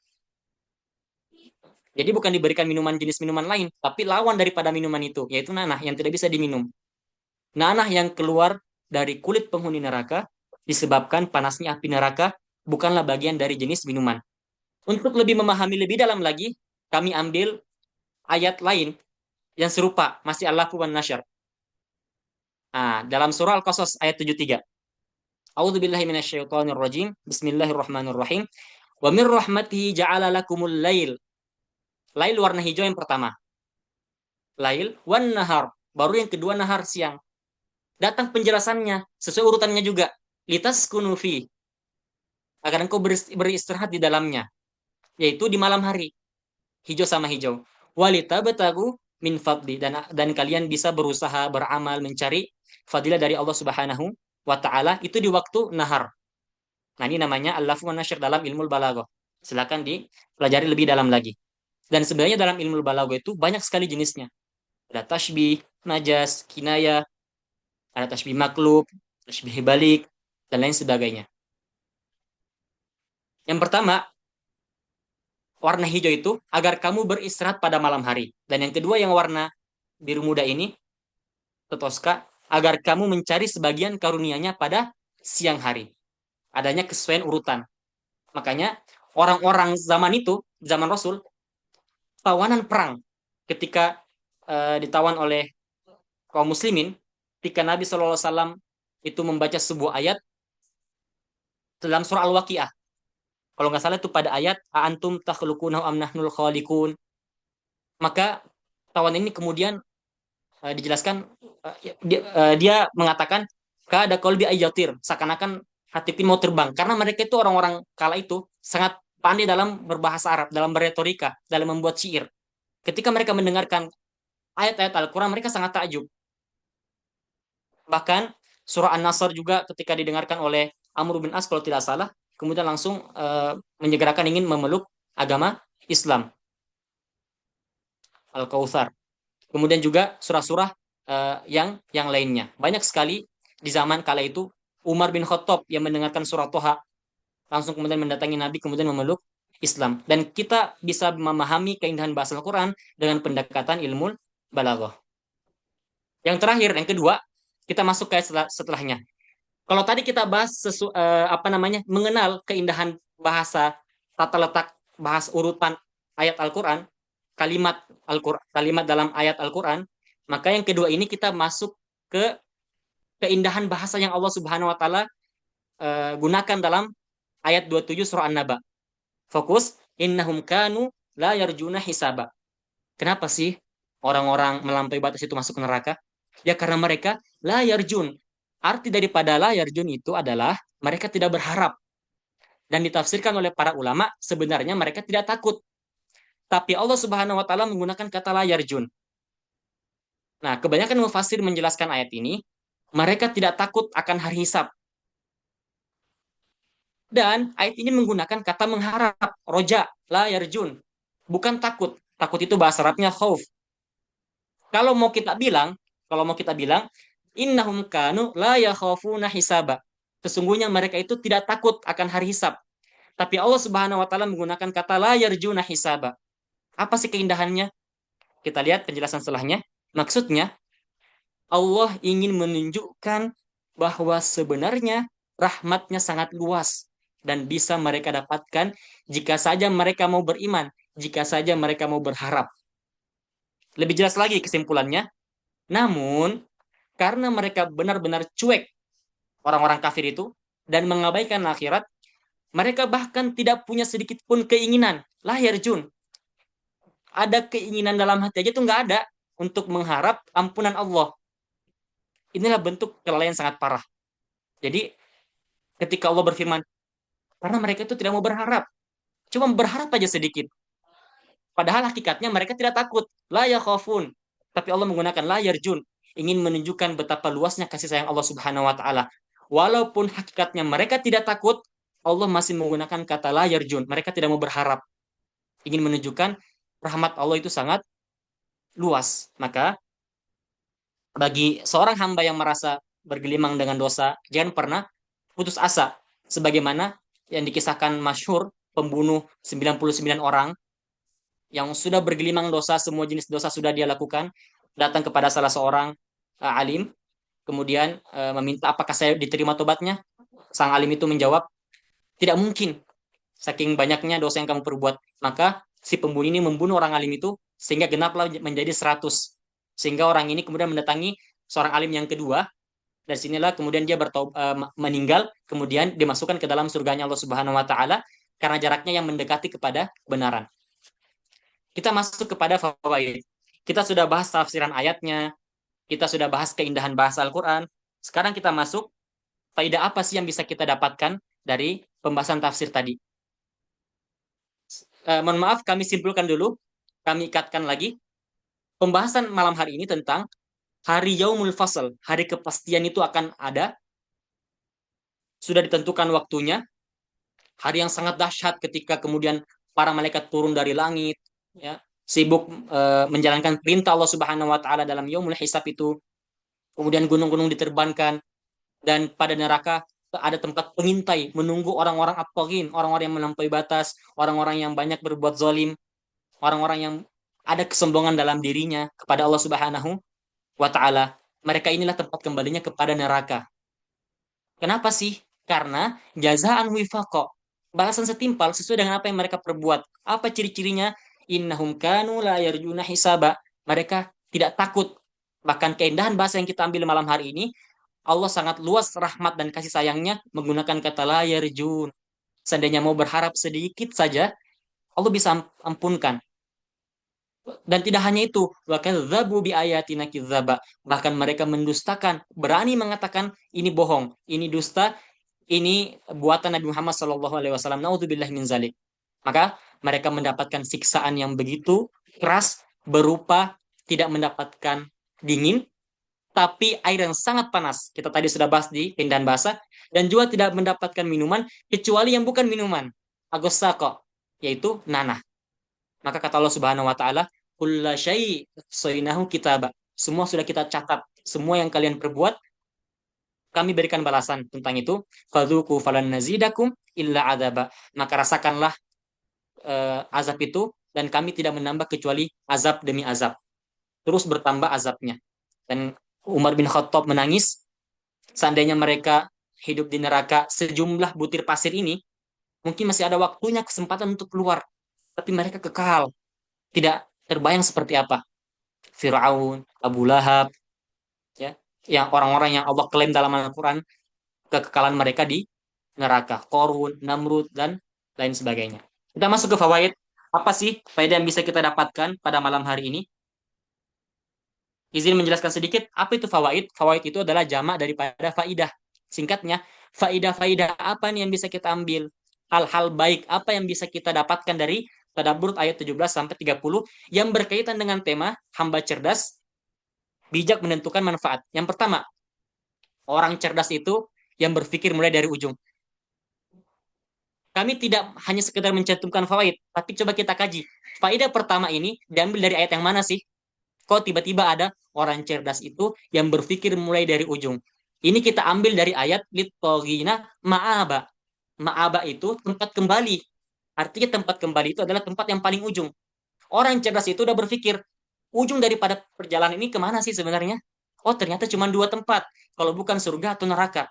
Jadi bukan diberikan minuman jenis minuman lain, tapi lawan daripada minuman itu, yaitu nanah yang tidak bisa diminum. Nanah yang keluar dari kulit penghuni neraka disebabkan panasnya api neraka bukanlah bagian dari jenis minuman. Untuk lebih memahami lebih dalam lagi, kami ambil ayat lain yang serupa, masih Al-Lafu wan Nasyr. Nah, dalam surah Al-Qasas ayat 73. A'udzubillahi minasyaitonirrajim. Bismillahirrahmanirrahim. Wa min rahmatihi ja'ala lakumul lail. Lail warna hijau yang pertama. Lail wan nahar. Baru yang kedua nahar siang. Datang penjelasannya sesuai urutannya juga. Litas kunufi. Agar engkau beristirahat di dalamnya. Yaitu di malam hari. Hijau sama hijau. Walita betagu min fadli. Dan kalian bisa berusaha beramal mencari fadilah dari Allah Subhanahu wa taala itu di waktu nahar. Nah, ini namanya al-lafz wan nasyr dalam ilmu balaghah. Silakan dipelajari lebih dalam lagi. Dan sebenarnya dalam ilmu balaghah itu banyak sekali jenisnya. Ada tasbih, majas, kinayah, ada tasbih maklub, tasbih balik, dan lain sebagainya. Yang pertama, warna hijau itu agar kamu beristirahat pada malam hari. Dan yang kedua yang warna biru muda ini, Toska, agar kamu mencari sebagian karunianya pada siang hari. Adanya kesesuaian urutan. Makanya orang-orang zaman itu, zaman Rasul, tawanan perang ketika ditawan oleh kaum muslimin, ketika Nabi SAW itu membaca sebuah ayat dalam surah Al-Waqiah. Kalau nggak salah itu pada ayat antum takhluqunahu am nahnul khaliqun. Maka tawan ini kemudian dijelaskan dia mengatakan kada qalbi ayyatir, seakan-akan hatiku mau terbang karena mereka itu orang-orang kala itu sangat pandai dalam berbahasa Arab, dalam berretorika, dalam membuat syair. Ketika mereka mendengarkan ayat-ayat Al-Quran, mereka sangat takjub. Bahkan surah An-Nasr juga ketika didengarkan oleh Amr bin As kalau tidak salah, kemudian langsung menyegerakan ingin memeluk agama Islam. Al-Kautsar. Kemudian juga surah-surah yang lainnya. Banyak sekali di zaman kala itu Umar bin Khattab yang mendengarkan surah Toha langsung kemudian mendatangi Nabi kemudian memeluk Islam. Dan kita bisa memahami keindahan bahasa Al-Quran dengan pendekatan ilmu balaghah. Yang terakhir, yang kedua, kita masuk ke setelahnya. Kalau tadi kita bahas apa namanya mengenal keindahan bahasa, tata letak bahas urutan ayat Al-Quran, kalimat dalam ayat Al-Quran, maka yang kedua ini kita masuk ke keindahan bahasa yang Allah Subhanahu Wa Taala gunakan dalam ayat 27 surah An-Naba. Fokus, innahum kanu la yarjuna hisaba. Kenapa sih orang-orang melampaui batas itu masuk ke neraka? Ya karena mereka la yarjun. Arti daripada la yarjun itu adalah mereka tidak berharap. Dan ditafsirkan oleh para ulama, sebenarnya mereka tidak takut. Tapi Allah Subhanahu wa taala menggunakan kata la yarjun. Nah, kebanyakan mufassir menjelaskan ayat ini, mereka tidak takut akan hari hisab. Dan ayat ini menggunakan kata mengharap, roja, la yarjun. Bukan takut. Takut itu bahasa Arabnya khauf. Kalau mau kita bilang, kalau mau kita bilang, innahum kanu la yakhafuna hisaba. Sesungguhnya mereka itu tidak takut akan hari hisab. Tapi Allah Subhanahu wa taala menggunakan kata la yarjuna hisaba. Apa sih keindahannya? Kita lihat penjelasan setelahnya. Maksudnya Allah ingin menunjukkan bahwa sebenarnya rahmatnya sangat luas dan bisa mereka dapatkan jika saja mereka mau beriman, jika saja mereka mau berharap. Lebih jelas lagi kesimpulannya. Namun, karena mereka benar-benar cuek orang-orang kafir itu dan mengabaikan akhirat, mereka bahkan tidak punya sedikit pun keinginan. Lahir Jun. Ada keinginan dalam hati aja tuh nggak ada untuk mengharap ampunan Allah. Inilah bentuk kelalaian sangat parah. Jadi ketika Allah berfirman, karena mereka itu tidak mau berharap. Cuma berharap aja sedikit. Padahal hakikatnya mereka tidak takut. La yakhafun. Tapi Allah menggunakan la yarjun. ingin menunjukkan betapa luasnya kasih sayang Allah Subhanahu wa taala. Walaupun hakikatnya mereka tidak takut, Allah masih menggunakan kata la yarjun. Mereka tidak mau berharap, ingin menunjukkan rahmat Allah itu sangat luas. Maka bagi seorang hamba yang merasa bergelimang dengan dosa, jangan pernah putus asa. Sebagaimana yang dikisahkan masyhur pembunuh 99 orang yang sudah bergelimang dosa, semua jenis dosa sudah dia lakukan, datang kepada salah seorang alim, kemudian meminta apakah saya diterima tobatnya. Sang alim itu menjawab, tidak mungkin, saking banyaknya dosa yang kamu perbuat. Maka si pembunuh ini membunuh orang alim itu sehingga genaplah menjadi 100. Sehingga orang ini kemudian mendatangi seorang alim yang kedua. Dari sinilah kemudian dia meninggal, kemudian dimasukkan ke dalam surganya Allah Subhanahu wa taala karena jaraknya yang mendekati kepada kebenaran. Kita masuk kepada fawaid. Kita sudah bahas tafsiran ayatnya, kita sudah bahas keindahan bahasa Al-Qur'an. Sekarang kita masuk faidah apa sih yang bisa kita dapatkan dari pembahasan tafsir tadi. Mohon maaf, kami simpulkan dulu, kami ikatkan lagi. Pembahasan malam hari ini tentang hari Yaumul Fasl, hari kepastian itu akan ada, sudah ditentukan waktunya, hari yang sangat dahsyat ketika kemudian para malaikat turun dari langit, ya, sibuk menjalankan perintah Allah Subhanahu wa taala dalam Yaumul Hisab itu. Kemudian gunung-gunung diterbangkan dan pada neraka ada tempat pengintai menunggu orang-orang at-taghin, orang-orang yang melampaui batas, orang-orang yang banyak berbuat zalim, orang-orang yang ada kesombongan dalam dirinya kepada Allah Subhanahu wa taala. Mereka inilah tempat kembalinya kepada neraka. Kenapa sih? Karena jazaan wifaqa. Balasan setimpal sesuai dengan apa yang mereka perbuat. Apa ciri-cirinya? Innahum kanu la yarjuna hisaba. Mereka tidak takut. Bahkan keindahan bahasa yang kita ambil malam hari ini, Allah sangat luas rahmat dan kasih sayangnya menggunakan kata la yarjun. Seandainya mau berharap sedikit saja, Allah bisa ampunkan. Dan tidak hanya itu, wakadzabu bi ayatina kidzaba. Bahkan mereka mendustakan, berani mengatakan ini bohong, ini dusta, ini buatan Nabi Muhammad sallallahu alaihi wasallam. Nauzubillahi min zalik. Maka mereka mendapatkan siksaan yang begitu keras berupa tidak mendapatkan dingin, tapi air yang sangat panas. Kita tadi sudah bahas di pindahan bahasa, dan juga tidak mendapatkan minuman kecuali yang bukan minuman, agosako, yaitu nanah. Maka kata Allah Subhanahu wa taala, "Kulla syai' saynahu kitaba." Semua sudah kita catat. Semua yang kalian perbuat, kami berikan balasan tentang itu. Fadzuku falan nazidakum illa adzaba. Maka rasakanlah azab itu dan kami tidak menambah kecuali azab demi azab. Terus bertambah azabnya. Dan Umar bin Khattab menangis, seandainya mereka hidup di neraka sejumlah butir pasir ini, mungkin masih ada waktunya kesempatan untuk keluar. Tapi mereka kekal. Tidak terbayang seperti apa Fir'aun, Abu Lahab, ya, yang orang-orang yang Allah klaim dalam Al-Quran kekekalan mereka di neraka, Korun, Namrud, dan lain sebagainya. Kita masuk ke fawaid. Apa sih faedah yang bisa kita dapatkan pada malam hari ini? Izin menjelaskan sedikit, apa itu fawaid? Fawaid itu adalah jamak daripada faidah. Singkatnya, faidah-faidah apa nih yang bisa kita ambil? Hal-hal baik apa yang bisa kita dapatkan dari Tadabbur ayat 17 sampai 30 yang berkaitan dengan tema hamba cerdas, bijak menentukan manfaat. Yang pertama, orang cerdas itu yang berpikir mulai dari ujung. Kami tidak hanya sekedar mencantumkan fawaid, tapi coba kita kaji. Faidah pertama ini diambil dari ayat yang mana sih? Kok tiba-tiba ada orang cerdas itu yang berpikir mulai dari ujung? Ini kita ambil dari ayat littogina ma'aba. Ma'aba itu tempat kembali. Artinya tempat kembali itu adalah tempat yang paling ujung. Orang cerdas itu udah berpikir, ujung daripada perjalanan ini kemana sih sebenarnya? Oh, ternyata cuma dua tempat. Kalau bukan surga atau neraka.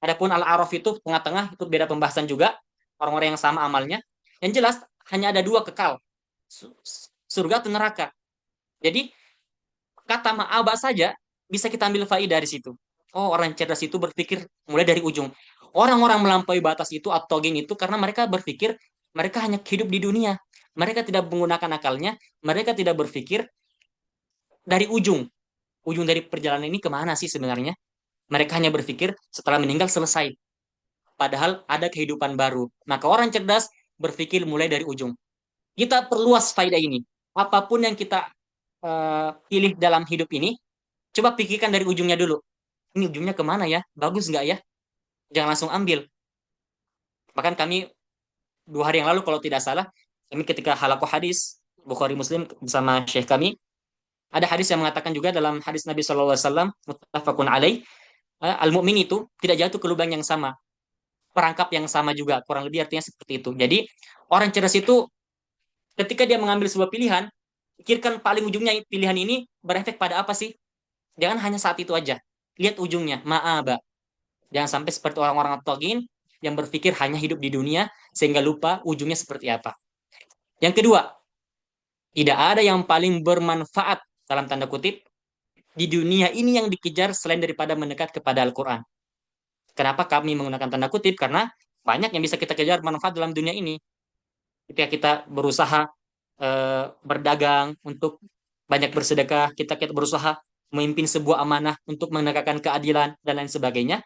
Adapun Al-A'raf itu tengah-tengah, itu beda pembahasan juga. Orang-orang yang sama amalnya. Yang jelas, hanya ada dua kekal. Surga atau neraka. Jadi, kata ma'aba saja bisa kita ambil faidah dari situ. Oh, orang cerdas itu berpikir mulai dari ujung. Orang-orang melampaui batas itu atau geng itu karena mereka berpikir mereka hanya hidup di dunia. Mereka tidak menggunakan akalnya, mereka tidak berpikir dari ujung. Ujung dari perjalanan ini kemana sih sebenarnya? Mereka hanya berpikir setelah meninggal selesai. Padahal ada kehidupan baru. Maka orang cerdas berpikir mulai dari ujung. Kita perluas faidah ini. Apapun yang kita pilih dalam hidup ini, Coba pikirkan dari ujungnya dulu. Ini ujungnya kemana ya? Bagus nggak ya? Jangan langsung ambil. Bahkan kami 2 hari yang lalu kalau tidak salah, kami ketika halakoh hadis Bukhari Muslim bersama Syekh kami, ada hadis yang mengatakan juga dalam hadis Nabi SAW, muttafaqun alaih, al-mu'min itu tidak jatuh ke lubang yang sama, perangkap yang sama juga, kurang lebih artinya seperti itu. Jadi orang cerdas itu ketika dia mengambil sebuah pilihan, pikirkan paling ujungnya pilihan ini berefek pada apa sih? Jangan hanya saat itu aja. Lihat ujungnya, ma'aba. Jangan sampai seperti orang-orang togin yang berpikir hanya hidup di dunia sehingga lupa ujungnya seperti apa. Yang kedua, tidak ada yang paling bermanfaat dalam tanda kutip di dunia ini yang dikejar selain daripada mendekat kepada Al-Quran. Kenapa kami menggunakan tanda kutip? Karena banyak yang bisa kita kejar manfaat dalam dunia ini. Ketika kita berusaha berdagang untuk banyak bersedekah, kita berusaha memimpin sebuah amanah untuk menegakkan keadilan dan lain sebagainya.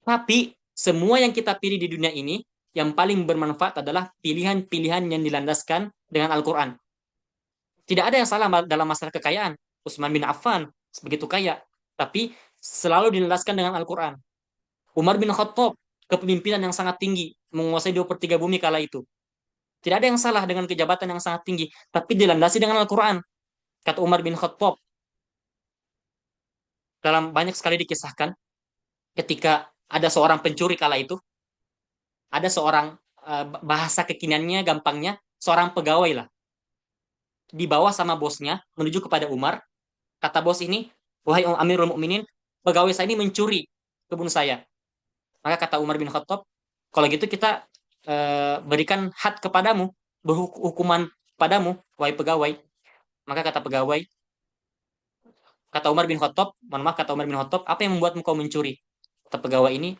Tapi semua yang kita pilih di dunia ini yang paling bermanfaat adalah pilihan-pilihan yang dilandaskan dengan Al-Quran. Tidak ada yang salah dalam masalah kekayaan. Utsman bin Affan begitu kaya, tapi selalu dilandaskan dengan Al-Quran. Umar bin Khattab, kepemimpinan yang sangat tinggi, menguasai 2/3 bumi kala itu. Tidak ada yang salah dengan kejabatan yang sangat tinggi, tapi dilandasi dengan Al-Quran. Kata Umar bin Khattab, dalam banyak sekali dikisahkan, ketika ada seorang pencuri kala itu, ada seorang, bahasa kekiniannya, gampangnya, seorang pegawai lah, dibawa sama bosnya menuju kepada Umar. Kata bos ini, wahai Amirul Mukminin, pegawai saya ini mencuri kebun saya. Maka kata Umar bin Khattab, kalau gitu kita berikan had kepadamu, berhukuman padamu, wahai pegawai. Maka kata pegawai, kata Umar bin Khattab, mohon maaf, kata Umar bin Khattab, apa yang membuatmu kau mencuri? Kata pegawai ini,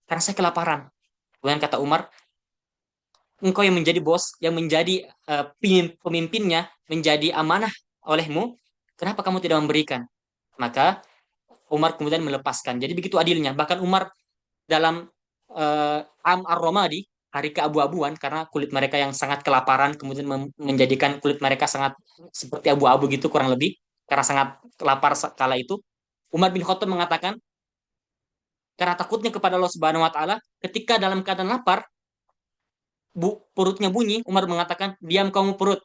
karena saya kelaparan. Kemudian kata Umar, engkau yang menjadi bos, yang menjadi pemimpinnya, menjadi amanah olehmu, kenapa kamu tidak memberikan? Maka Umar kemudian melepaskan. Jadi begitu adilnya. Bahkan Umar dalam Am Ar-Romadi, hari keabu-abuan, karena kulit mereka yang sangat kelaparan, kemudian menjadikan kulit mereka sangat seperti abu-abu gitu kurang lebih, karena sangat lapar kala itu. Umar bin Khattab mengatakan, karena takutnya kepada Allah Subhanahu wa taala, ketika dalam keadaan lapar, perutnya bunyi, Umar mengatakan, "Diam kamu perut.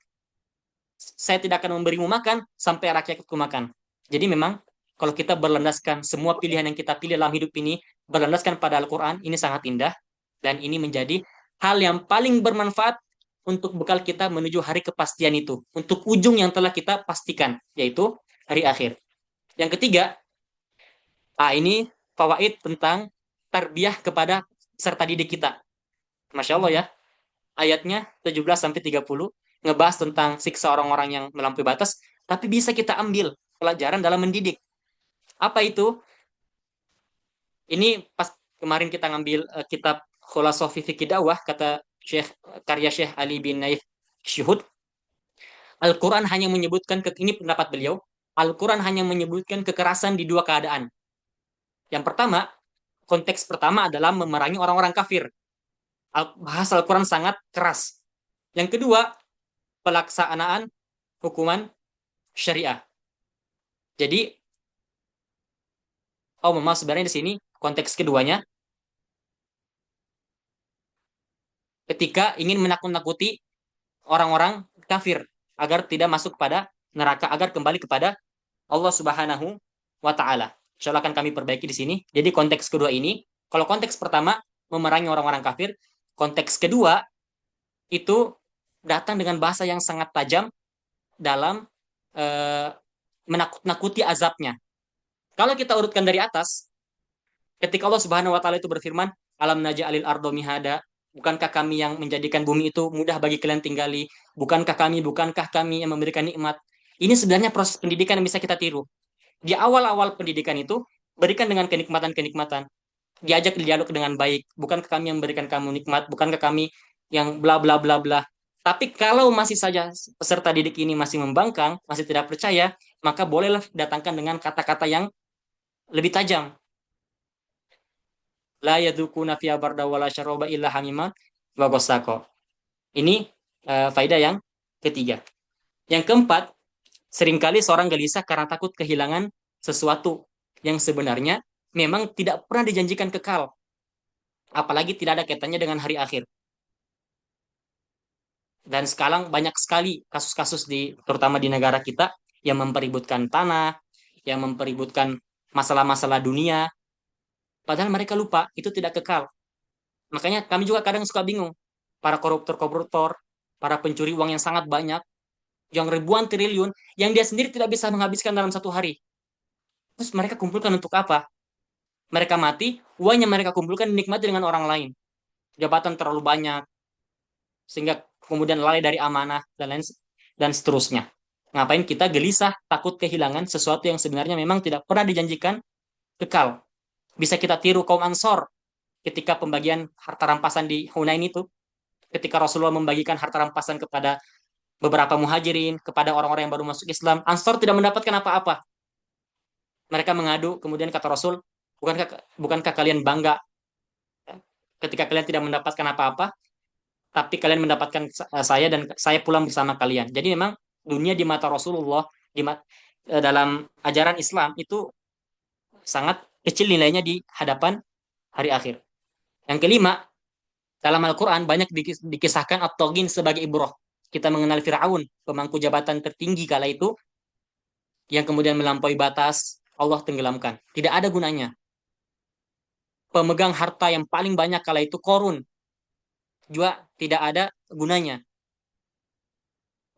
Saya tidak akan memberimu makan sampai rakyatku makan." Jadi memang kalau kita berlandaskan semua pilihan yang kita pilih dalam hidup ini berlandaskan pada Al-Qur'an, ini sangat indah dan ini menjadi hal yang paling bermanfaat untuk bekal kita menuju hari kepastian itu, untuk ujung yang telah kita pastikan, yaitu hari akhir. Yang ketiga, ini fawaid tentang tarbiyah kepada peserta didik kita. Masya Allah ya, ayatnya 17 sampai 30 ngebahas tentang siksa orang-orang yang melampaui batas, tapi bisa kita ambil pelajaran dalam mendidik. Apa itu? Ini pas kemarin kita ngambil kitab Khulasafi Fikih Dakwah, kata Syekh, karya Syekh Ali bin Naif Syuhud, Al-Quran hanya menyebutkan, ini pendapat beliau, Al-Quran hanya menyebutkan kekerasan di 2 keadaan. Yang pertama, konteks pertama adalah memerangi orang-orang kafir. Bahasa Al-Quran sangat keras. Yang kedua, pelaksanaan hukuman syariah. Jadi, maaf, sebenarnya di sini konteks keduanya, ketika ingin menakut-nakuti orang-orang kafir agar tidak masuk pada neraka, agar kembali kepada Allah Subhanahu wa taala. Insyaallah akan kami perbaiki di sini. Jadi konteks kedua ini, kalau konteks pertama memerangi orang-orang kafir, konteks kedua itu datang dengan bahasa yang sangat tajam dalam eh, menakut-nakuti azabnya. Kalau kita urutkan dari atas, ketika Allah Subhanahu wa taala itu berfirman, "Alam naj'alil ardo mihada." Bukankah kami yang menjadikan bumi itu mudah bagi kalian tinggali? Bukankah kami yang memberikan nikmat? Ini sebenarnya proses pendidikan yang bisa kita tiru. Di awal-awal pendidikan itu, berikan dengan kenikmatan-kenikmatan. Diajak dialog dengan baik. Bukankah kami yang memberikan kamu nikmat? Bukankah kami yang bla bla bla bla? Tapi kalau masih saja peserta didik ini masih membangkang, masih tidak percaya, maka bolehlah datangkan dengan kata-kata yang lebih tajam. La yadukuna fiha barda wala syaraba illa hamiman wa ghassaqa. Ini faedah yang ketiga. Yang keempat, seringkali seorang gelisah karena takut kehilangan sesuatu yang sebenarnya memang tidak pernah dijanjikan kekal, apalagi tidak ada kaitannya dengan hari akhir. Dan sekarang banyak sekali kasus-kasus terutama di negara kita yang mempeributkan tanah, yang mempeributkan masalah-masalah dunia, padahal mereka lupa itu tidak kekal. Makanya kami juga kadang suka bingung. Para koruptor-koruptor, para pencuri uang yang sangat banyak, yang ribuan triliun, yang dia sendiri tidak bisa menghabiskan dalam satu hari. Terus mereka kumpulkan untuk apa? Mereka mati, uang yang mereka kumpulkan dinikmati dengan orang lain. Jabatan terlalu banyak, sehingga kemudian lalai dari amanah, dan seterusnya. Ngapain kita gelisah, takut kehilangan sesuatu yang sebenarnya memang tidak pernah dijanjikan kekal. Bisa kita tiru kaum Ansor ketika pembagian harta rampasan di Hunain itu, ketika Rasulullah membagikan harta rampasan kepada beberapa muhajirin, kepada orang-orang yang baru masuk Islam, Ansor tidak mendapatkan apa-apa. Mereka mengadu, kemudian kata Rasul, bukankah kalian bangga ketika kalian tidak mendapatkan apa-apa, tapi kalian mendapatkan saya dan saya pulang bersama kalian. Jadi memang dunia di mata Rasulullah, dalam ajaran Islam itu sangat kecil nilainya di hadapan hari akhir. Yang kelima, dalam Al-Quran banyak dikisahkan At-Taghin sebagai ibrah. Kita mengenal Fir'aun, pemangku jabatan tertinggi kala itu, yang kemudian melampaui batas, Allah tenggelamkan. Tidak ada gunanya. Pemegang harta yang paling banyak kala itu Korun, juga tidak ada gunanya.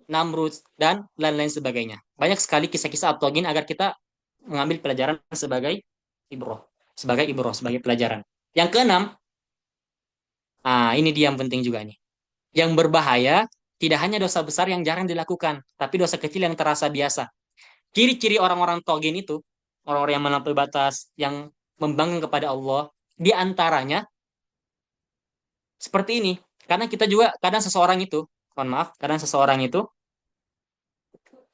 Namrud, dan lain-lain sebagainya. Banyak sekali kisah-kisah At-Taghin agar kita mengambil pelajaran sebagai ibrah. Sebagai pelajaran. Yang keenam, ini dia yang penting juga nih. Yang berbahaya tidak hanya dosa besar yang jarang dilakukan, tapi dosa kecil yang terasa biasa. Ciri-ciri orang-orang togin itu, orang-orang yang melampaui batas, yang membangkang kepada Allah, di antaranya seperti ini. Karena kita juga kadang seseorang itu, mohon maaf, kadang seseorang itu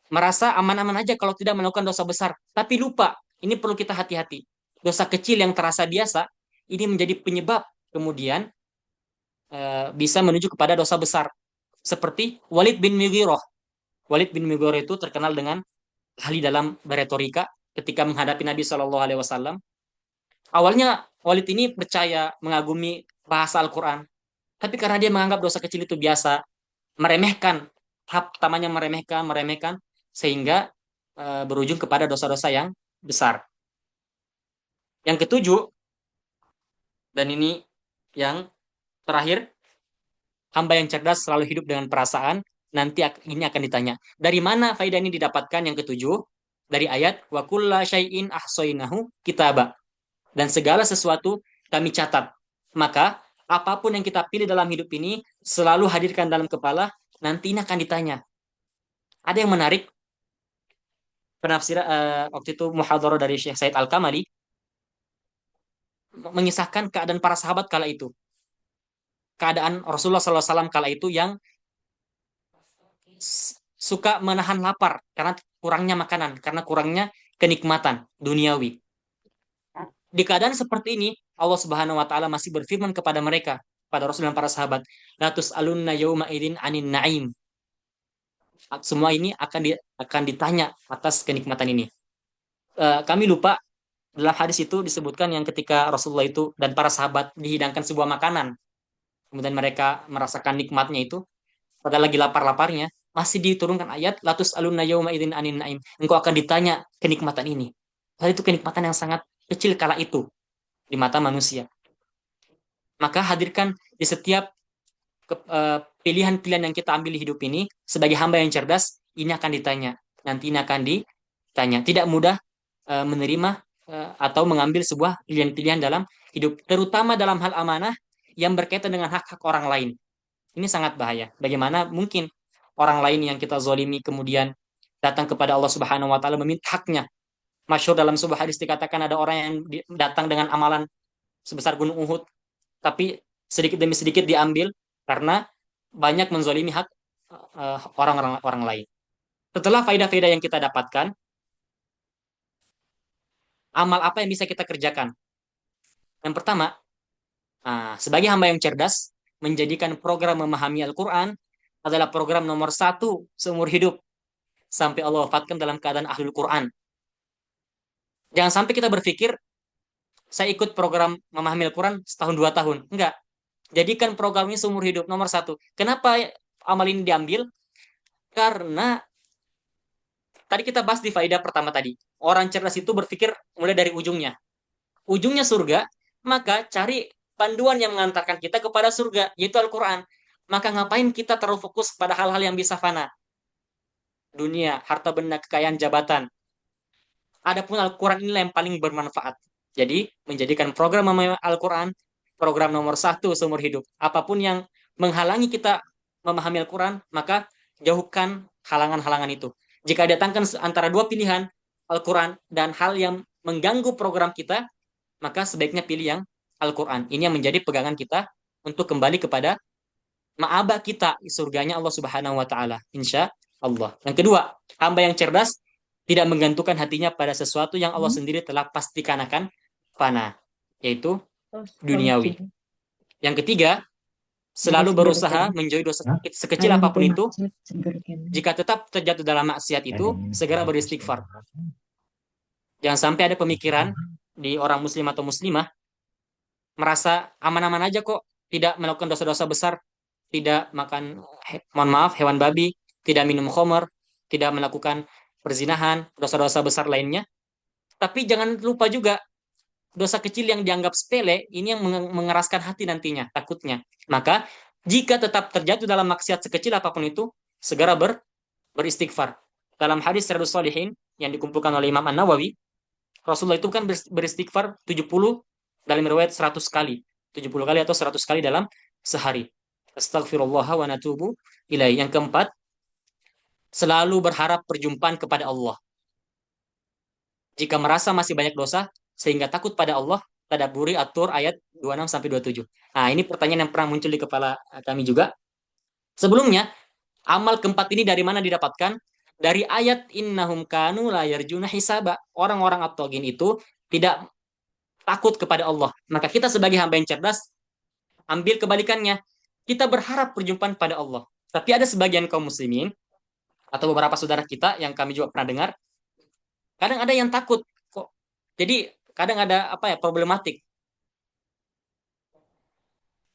merasa aman-aman aja kalau tidak melakukan dosa besar, tapi lupa. Ini perlu kita hati-hati. Dosa kecil yang terasa biasa ini menjadi penyebab kemudian bisa menuju kepada dosa besar. Seperti Walid bin Mughirah. Walid bin Mughirah itu terkenal dengan ahli dalam beretorika ketika menghadapi Nabi Shallallahu Alaihi Wasallam. Awalnya Walid ini percaya, mengagumi bahasa Al-Quran, tapi karena dia menganggap dosa kecil itu biasa, meremehkan, tahap pertamanya meremehkan, sehingga berujung kepada dosa-dosa yang besar. Yang ketujuh, dan ini yang terakhir, hamba yang cerdas selalu hidup dengan perasaan. Nanti ini akan ditanya. Dari mana faedah ini didapatkan? Yang ketujuh, dari ayat wa kulla syai'in ahsainahu kitaba. Dan segala sesuatu kami catat. Maka apapun yang kita pilih dalam hidup ini selalu hadirkan dalam kepala, nanti ini akan ditanya. Ada yang menarik, penafsiran waktu itu muhadharah dari Syekh Said Al-Kamali mengisahkan keadaan para sahabat kala itu. Keadaan Rasulullah SAW kala itu yang suka menahan lapar karena kurangnya makanan, karena kurangnya kenikmatan duniawi. Di keadaan seperti ini, Allah Subhanahu wa taala masih berfirman kepada mereka, pada Rasul dan para sahabat, "La tus'alunna yauma idzin 'anin na'im." Semua ini akan ditanya atas kenikmatan ini. Kami lupa dalam hadis itu disebutkan yang ketika Rasulullah itu dan para sahabat dihidangkan sebuah makanan, kemudian mereka merasakan nikmatnya itu, padahal lagi lapar-laparnya, masih diturunkan ayat latus alunna yauma idzin anin naim. Engkau akan ditanya kenikmatan ini. Padahal itu kenikmatan yang sangat kecil kala itu di mata manusia. Maka hadirkan di setiap pilihan-pilihan yang kita ambil di hidup ini sebagai hamba yang cerdas, ini akan ditanya. Nanti ini akan ditanya. Tidak mudah menerima atau mengambil sebuah pilihan-pilihan dalam hidup, terutama dalam hal amanah yang berkaitan dengan hak-hak orang lain. Ini sangat bahaya. Bagaimana mungkin orang lain yang kita zolimi kemudian datang kepada Allah Subhanahu wa taala meminta haknya. Masyhur dalam sebuah hadis dikatakan ada orang yang datang dengan amalan sebesar gunung Uhud, tapi sedikit demi sedikit diambil karena banyak menzolimi hak orang-orang lain. Setelah faedah-faedah yang kita dapatkan, amal apa yang bisa kita kerjakan? Yang pertama, sebagai hamba yang cerdas, menjadikan program memahami Al-Quran adalah program nomor satu seumur hidup sampai Allah wafatkan dalam keadaan ahlul Quran. Jangan sampai kita berpikir, saya ikut program memahami Al-Quran setahun 2 tahun. Enggak. Jadikan program ini seumur hidup, nomor satu. Kenapa amal ini diambil? Karena tadi kita bahas di faedah pertama tadi. Orang cerdas itu berpikir mulai dari ujungnya. Ujungnya surga, maka cari panduan yang mengantarkan kita kepada surga, yaitu Al-Quran. Maka ngapain kita terlalu fokus pada hal-hal yang bisa fana? Dunia, harta benda, kekayaan, jabatan. Adapun Al-Quran inilah yang paling bermanfaat. Jadi, menjadikan program memahami Al-Quran program nomor satu seumur hidup. Apapun yang menghalangi kita memahami Al-Quran, maka jauhkan halangan-halangan itu. Jika datangkan antara dua pilihan, Al-Quran dan hal yang mengganggu program kita, maka sebaiknya pilih yang Al-Quran. Ini yang menjadi pegangan kita untuk kembali kepada ma'abah kita, surganya Allah Subhanahu wa Ta'ala. Insya Allah. Yang kedua, hamba yang cerdas tidak menggantungkan hatinya pada sesuatu yang Allah sendiri telah pastikan akan fana, yaitu duniawi. Yang ketiga, selalu berusaha menjauhi dosa sekecil apapun itu. Jika tetap terjatuh dalam maksiat itu, segera beristighfar. Jangan sampai ada pemikiran di orang muslim atau muslimah merasa aman-aman aja kok, tidak melakukan dosa-dosa besar, tidak makan, mohon maaf, hewan babi, tidak minum khamar, tidak melakukan perzinahan, dosa-dosa besar lainnya. Tapi jangan lupa juga dosa kecil yang dianggap sepele ini yang mengeraskan hati nantinya, takutnya. Maka jika tetap terjatuh dalam maksiat sekecil apapun itu, segera beristighfar. Dalam hadis Riyadhus Shalihin yang dikumpulkan oleh Imam An-Nawawi, Rasulullah itu kan beristighfar 70, dalam riwayat 100 kali. 70 kali atau 100 kali dalam sehari. Astagfirullah wa natubu ilaih. Yang keempat, selalu berharap perjumpaan kepada Allah. Jika merasa masih banyak dosa, sehingga takut pada Allah, tadabburi atur ayat 26 sampai 27. Nah, ini pertanyaan yang pernah muncul di kepala kami juga. Sebelumnya, amal keempat ini dari mana didapatkan? Dari ayat innahum kanu la yarjuna hisaba. Orang-orang at-tagin itu tidak takut kepada Allah. Maka kita sebagai hamba yang cerdas, ambil kebalikannya. Kita berharap perjumpaan pada Allah. Tapi ada sebagian kaum muslimin, atau beberapa saudara kita yang kami juga pernah dengar, kadang ada yang takut kok. Jadi kadang ada apa ya, problematik.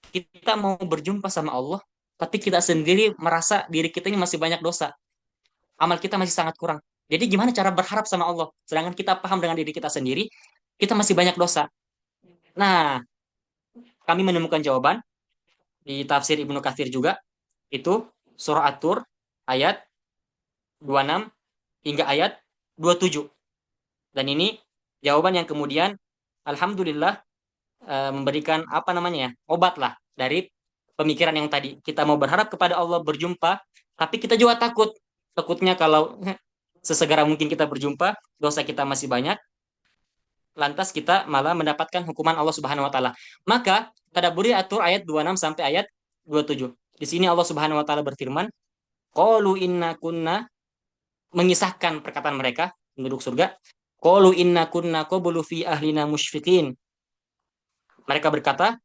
Kita mau berjumpa sama Allah, tapi kita sendiri merasa diri kita ini masih banyak dosa. Amal kita masih sangat kurang. Jadi gimana cara berharap sama Allah? Sedangkan kita paham dengan diri kita sendiri, kita masih banyak dosa. Nah, kami menemukan jawaban di tafsir Ibnu Katsir juga, itu surah At-Tur ayat 26 hingga ayat 27. Dan ini jawaban yang kemudian alhamdulillah memberikan apa namanya ya, obat lah dari pemikiran yang tadi. Kita mau berharap kepada Allah berjumpa, tapi kita juga takut. Takutnya kalau sesegera mungkin kita berjumpa, dosa kita masih banyak, lantas kita malah mendapatkan hukuman Allah Subhanahu wa taala. Maka tadabburi atur ayat 26 sampai ayat 27. Di sini Allah Subhanahu wa taala berfirman, qalu inna kunna, mengisahkan perkataan mereka penduduk surga. Qalu inna kunna qablu fi ahlina musyfiqin. Mereka berkata,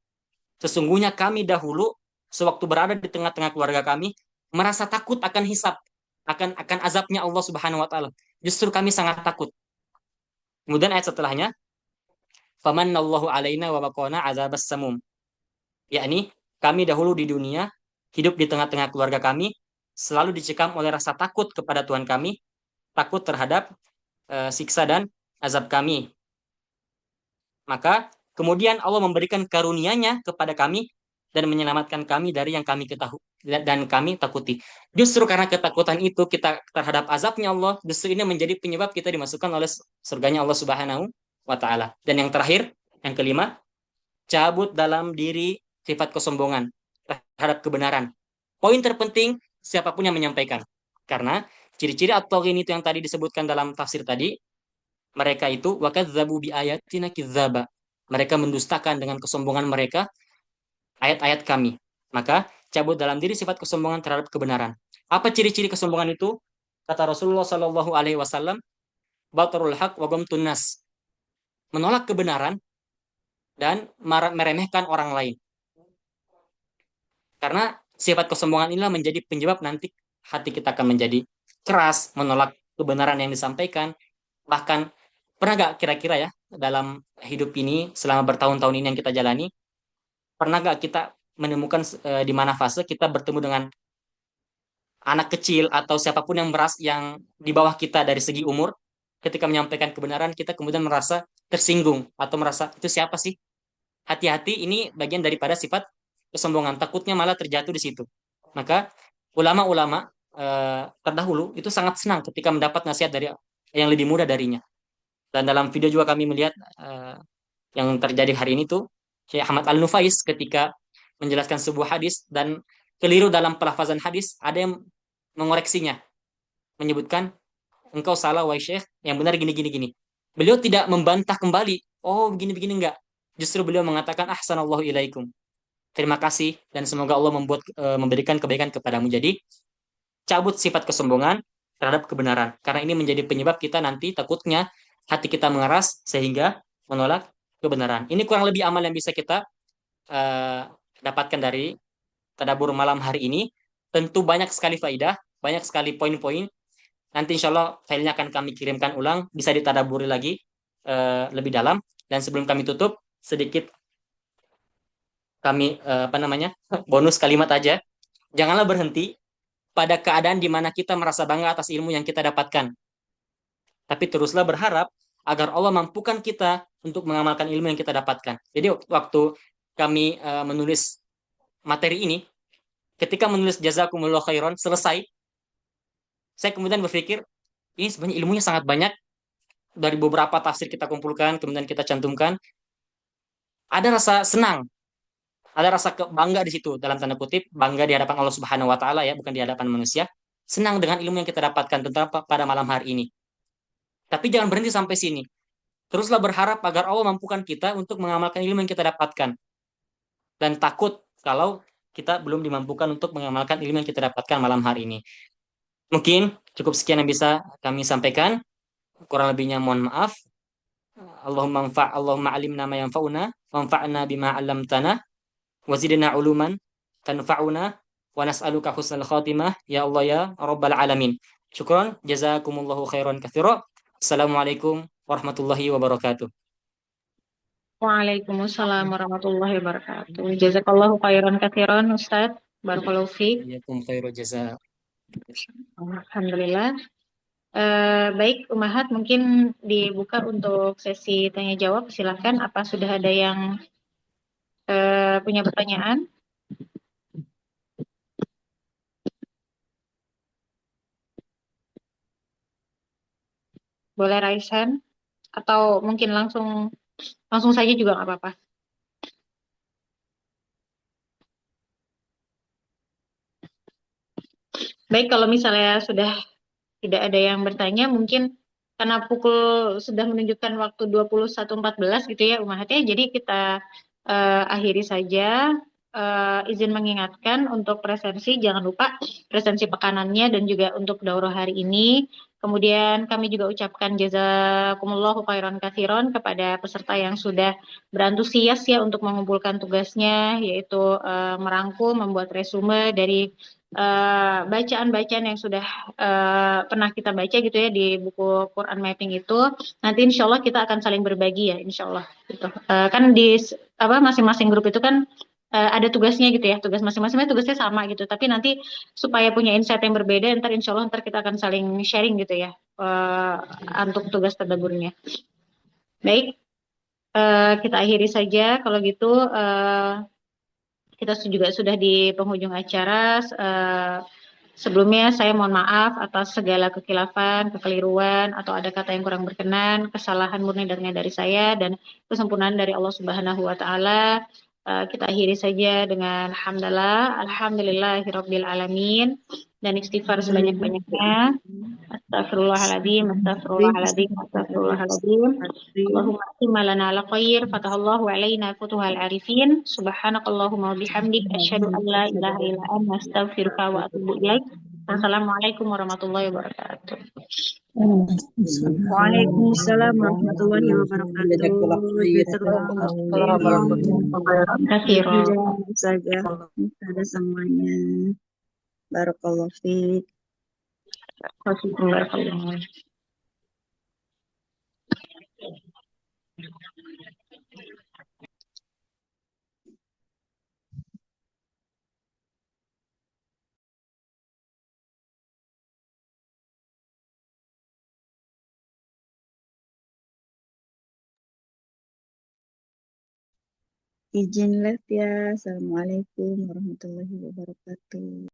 sesungguhnya kami dahulu sewaktu berada di tengah-tengah keluarga kami merasa takut akan hisab, akan azabnya Allah Subhanahu wa taala. Justru kami sangat takut. Kemudian ayat setelahnya, famanallahu alaina wa baqana azabas samum. Yakni kami dahulu di dunia hidup di tengah-tengah keluarga kami selalu dicekam oleh rasa takut kepada Tuhan kami, takut terhadap siksa dan azab kami. Maka kemudian Allah memberikan karunia-Nya kepada kami dan menyelamatkan kami dari yang kami ketahui dan kami takuti. Justru karena ketakutan itu kita terhadap azabnya Allah, justru ini menjadi penyebab kita dimasukkan oleh surganya Allah Subhanahu wa taala. Dan yang terakhir, yang kelima, cabut dalam diri sifat kesombongan terhadap kebenaran. Poin terpenting, siapapun yang menyampaikan. Karena ciri-ciri at-taghin itu yang tadi disebutkan dalam tafsir tadi, mereka itu wakadzabu bi ayatina kidzaba. Mereka mendustakan dengan kesombongan mereka ayat-ayat kami. Maka cabut dalam diri sifat kesombongan terhadap kebenaran. Apa ciri-ciri kesombongan itu? Kata Rasulullah Shallallahu Alaihi Wasallam, batarul haq wa ghamtun nas, menolak kebenaran dan meremehkan orang lain. Karena sifat kesombongan inilah menjadi penyebab nanti hati kita akan menjadi keras, menolak kebenaran yang disampaikan, bahkan Pernah gak kira-kira ya dalam hidup ini selama bertahun-tahun ini yang kita jalani, pernah gak kita menemukan di mana fase kita bertemu dengan anak kecil atau siapapun yang yang di bawah kita dari segi umur, ketika menyampaikan kebenaran kita kemudian merasa tersinggung atau merasa itu siapa sih? Hati-hati, ini bagian daripada sifat kesombongan. Takutnya malah terjatuh di situ. Maka ulama-ulama terdahulu itu sangat senang ketika mendapat nasihat dari yang lebih muda darinya. Dan dalam video juga kami melihat yang terjadi hari ini tuh Syekh Ahmad Al-Nufais ketika menjelaskan sebuah hadis dan keliru dalam pelafazan hadis, ada yang mengoreksinya, menyebutkan engkau salah wahai Syekh, yang benar gini gini gini. Beliau tidak membantah kembali, oh begini begini enggak. Justru beliau mengatakan ahsanallahu ilaikum. Terima kasih dan semoga Allah memberikan kebaikan kepadamu. Jadi cabut sifat kesombongan terhadap kebenaran. Karena ini menjadi penyebab kita nanti takutnya hati kita mengeras sehingga menolak kebenaran. Ini kurang lebih amal yang bisa kita eh, dapatkan dari tadabbur malam hari ini. Tentu banyak sekali faidah, banyak sekali poin-poin. Nanti insya Allah filenya akan kami kirimkan ulang, bisa ditadaburi lagi lebih dalam. Dan sebelum kami tutup, sedikit kami apa namanya bonus kalimat aja. Janganlah berhenti pada keadaan di mana kita merasa bangga atas ilmu yang kita dapatkan. Tapi teruslah berharap agar Allah mampukan kita untuk mengamalkan ilmu yang kita dapatkan. Jadi waktu kami menulis materi ini, ketika menulis jazakumullah khairan selesai, saya kemudian berpikir ini sebenarnya ilmunya sangat banyak dari beberapa tafsir kita kumpulkan, kemudian kita cantumkan. Ada rasa senang, ada rasa bangga di situ dalam tanda kutip, bangga di hadapan Allah Subhanahu wa taala ya, bukan di hadapan manusia. Senang dengan ilmu yang kita dapatkan tentang pada malam hari ini. Tapi jangan berhenti sampai sini. Teruslah berharap agar Allah mampukan kita untuk mengamalkan ilmu yang kita dapatkan. Dan takut kalau kita belum dimampukan untuk mengamalkan ilmu yang kita dapatkan malam hari ini. Mungkin cukup sekian yang bisa kami sampaikan. Kurang lebihnya mohon maaf. Allahumma alimna ma yanfa'una wanfa'na bima 'allamtana wazidna uluman tanfa'una wa nas'aluka husnal khatimah ya Allah ya rabbal alamin. Syukran, jazakumullahu khairan katsira. Assalamualaikum warahmatullahi wabarakatuh. Waalaikumsalam warahmatullahi wabarakatuh. Jazakallahu khairan katsiran Ustaz. Barakallahu fiik. Jazakum khairul jaza. Alhamdulillah. Baik, Umahat mungkin dibuka untuk sesi tanya jawab. Silakan. Apa sudah ada yang punya pertanyaan? Boleh raise hand atau mungkin langsung langsung saja juga nggak apa-apa. Baik, kalau misalnya sudah tidak ada yang bertanya, mungkin karena pukul sudah menunjukkan waktu 21.14 gitu ya Umahat ya, jadi kita akhiri saja. Izin mengingatkan untuk presensi, jangan lupa presensi pekanannya dan juga untuk daurah hari ini. Kemudian kami juga ucapkan jazakumullahu khairan katsiran kepada peserta yang sudah berantusias ya untuk mengumpulkan tugasnya, yaitu merangkum, membuat resume dari bacaan-bacaan yang sudah pernah kita baca gitu ya di buku Quran Mapping itu. Nanti insya Allah kita akan saling berbagi ya, insya Allah. Gitu. Kan di apa masing-masing grup itu kan ada tugasnya gitu ya, tugas masing-masingnya tugasnya sama gitu. Tapi nanti supaya punya insight yang berbeda, insya Allah kita akan saling sharing gitu ya untuk tugas tadaburnya. Baik, kita akhiri saja kalau gitu. Kita juga sudah di penghujung acara. Sebelumnya saya mohon maaf atas segala kekhilafan, kekeliruan, atau ada kata yang kurang berkenan, kesalahan murni dari saya, dan kesempurnaan dari Allah Subhanahu wa Ta'ala. Kita akhiri saja dengan hamdalah, alhamdulillahirabbil alamin, dan istighfar sebanyak-banyaknya. Astagfirullahaladzim, astagfirullahaladzim, astagfirullahaladzim. Allahumma atimma lana ala khair, fatahallahu alaina futuhal arifin. Subhanakallahumma bihamdik, asyhadu an la ilaha illa anta, astaghfiruka wa atubu ilaik. Wassalamualaikum warahmatullahi wabarakatuh. Waalaikumsalam warahmatullahi wabarakatuh. Terima Saja ada semuanya. Barakallahu fiik. kasih. Izin live ya. Assalamualaikum warahmatullahi wabarakatuh.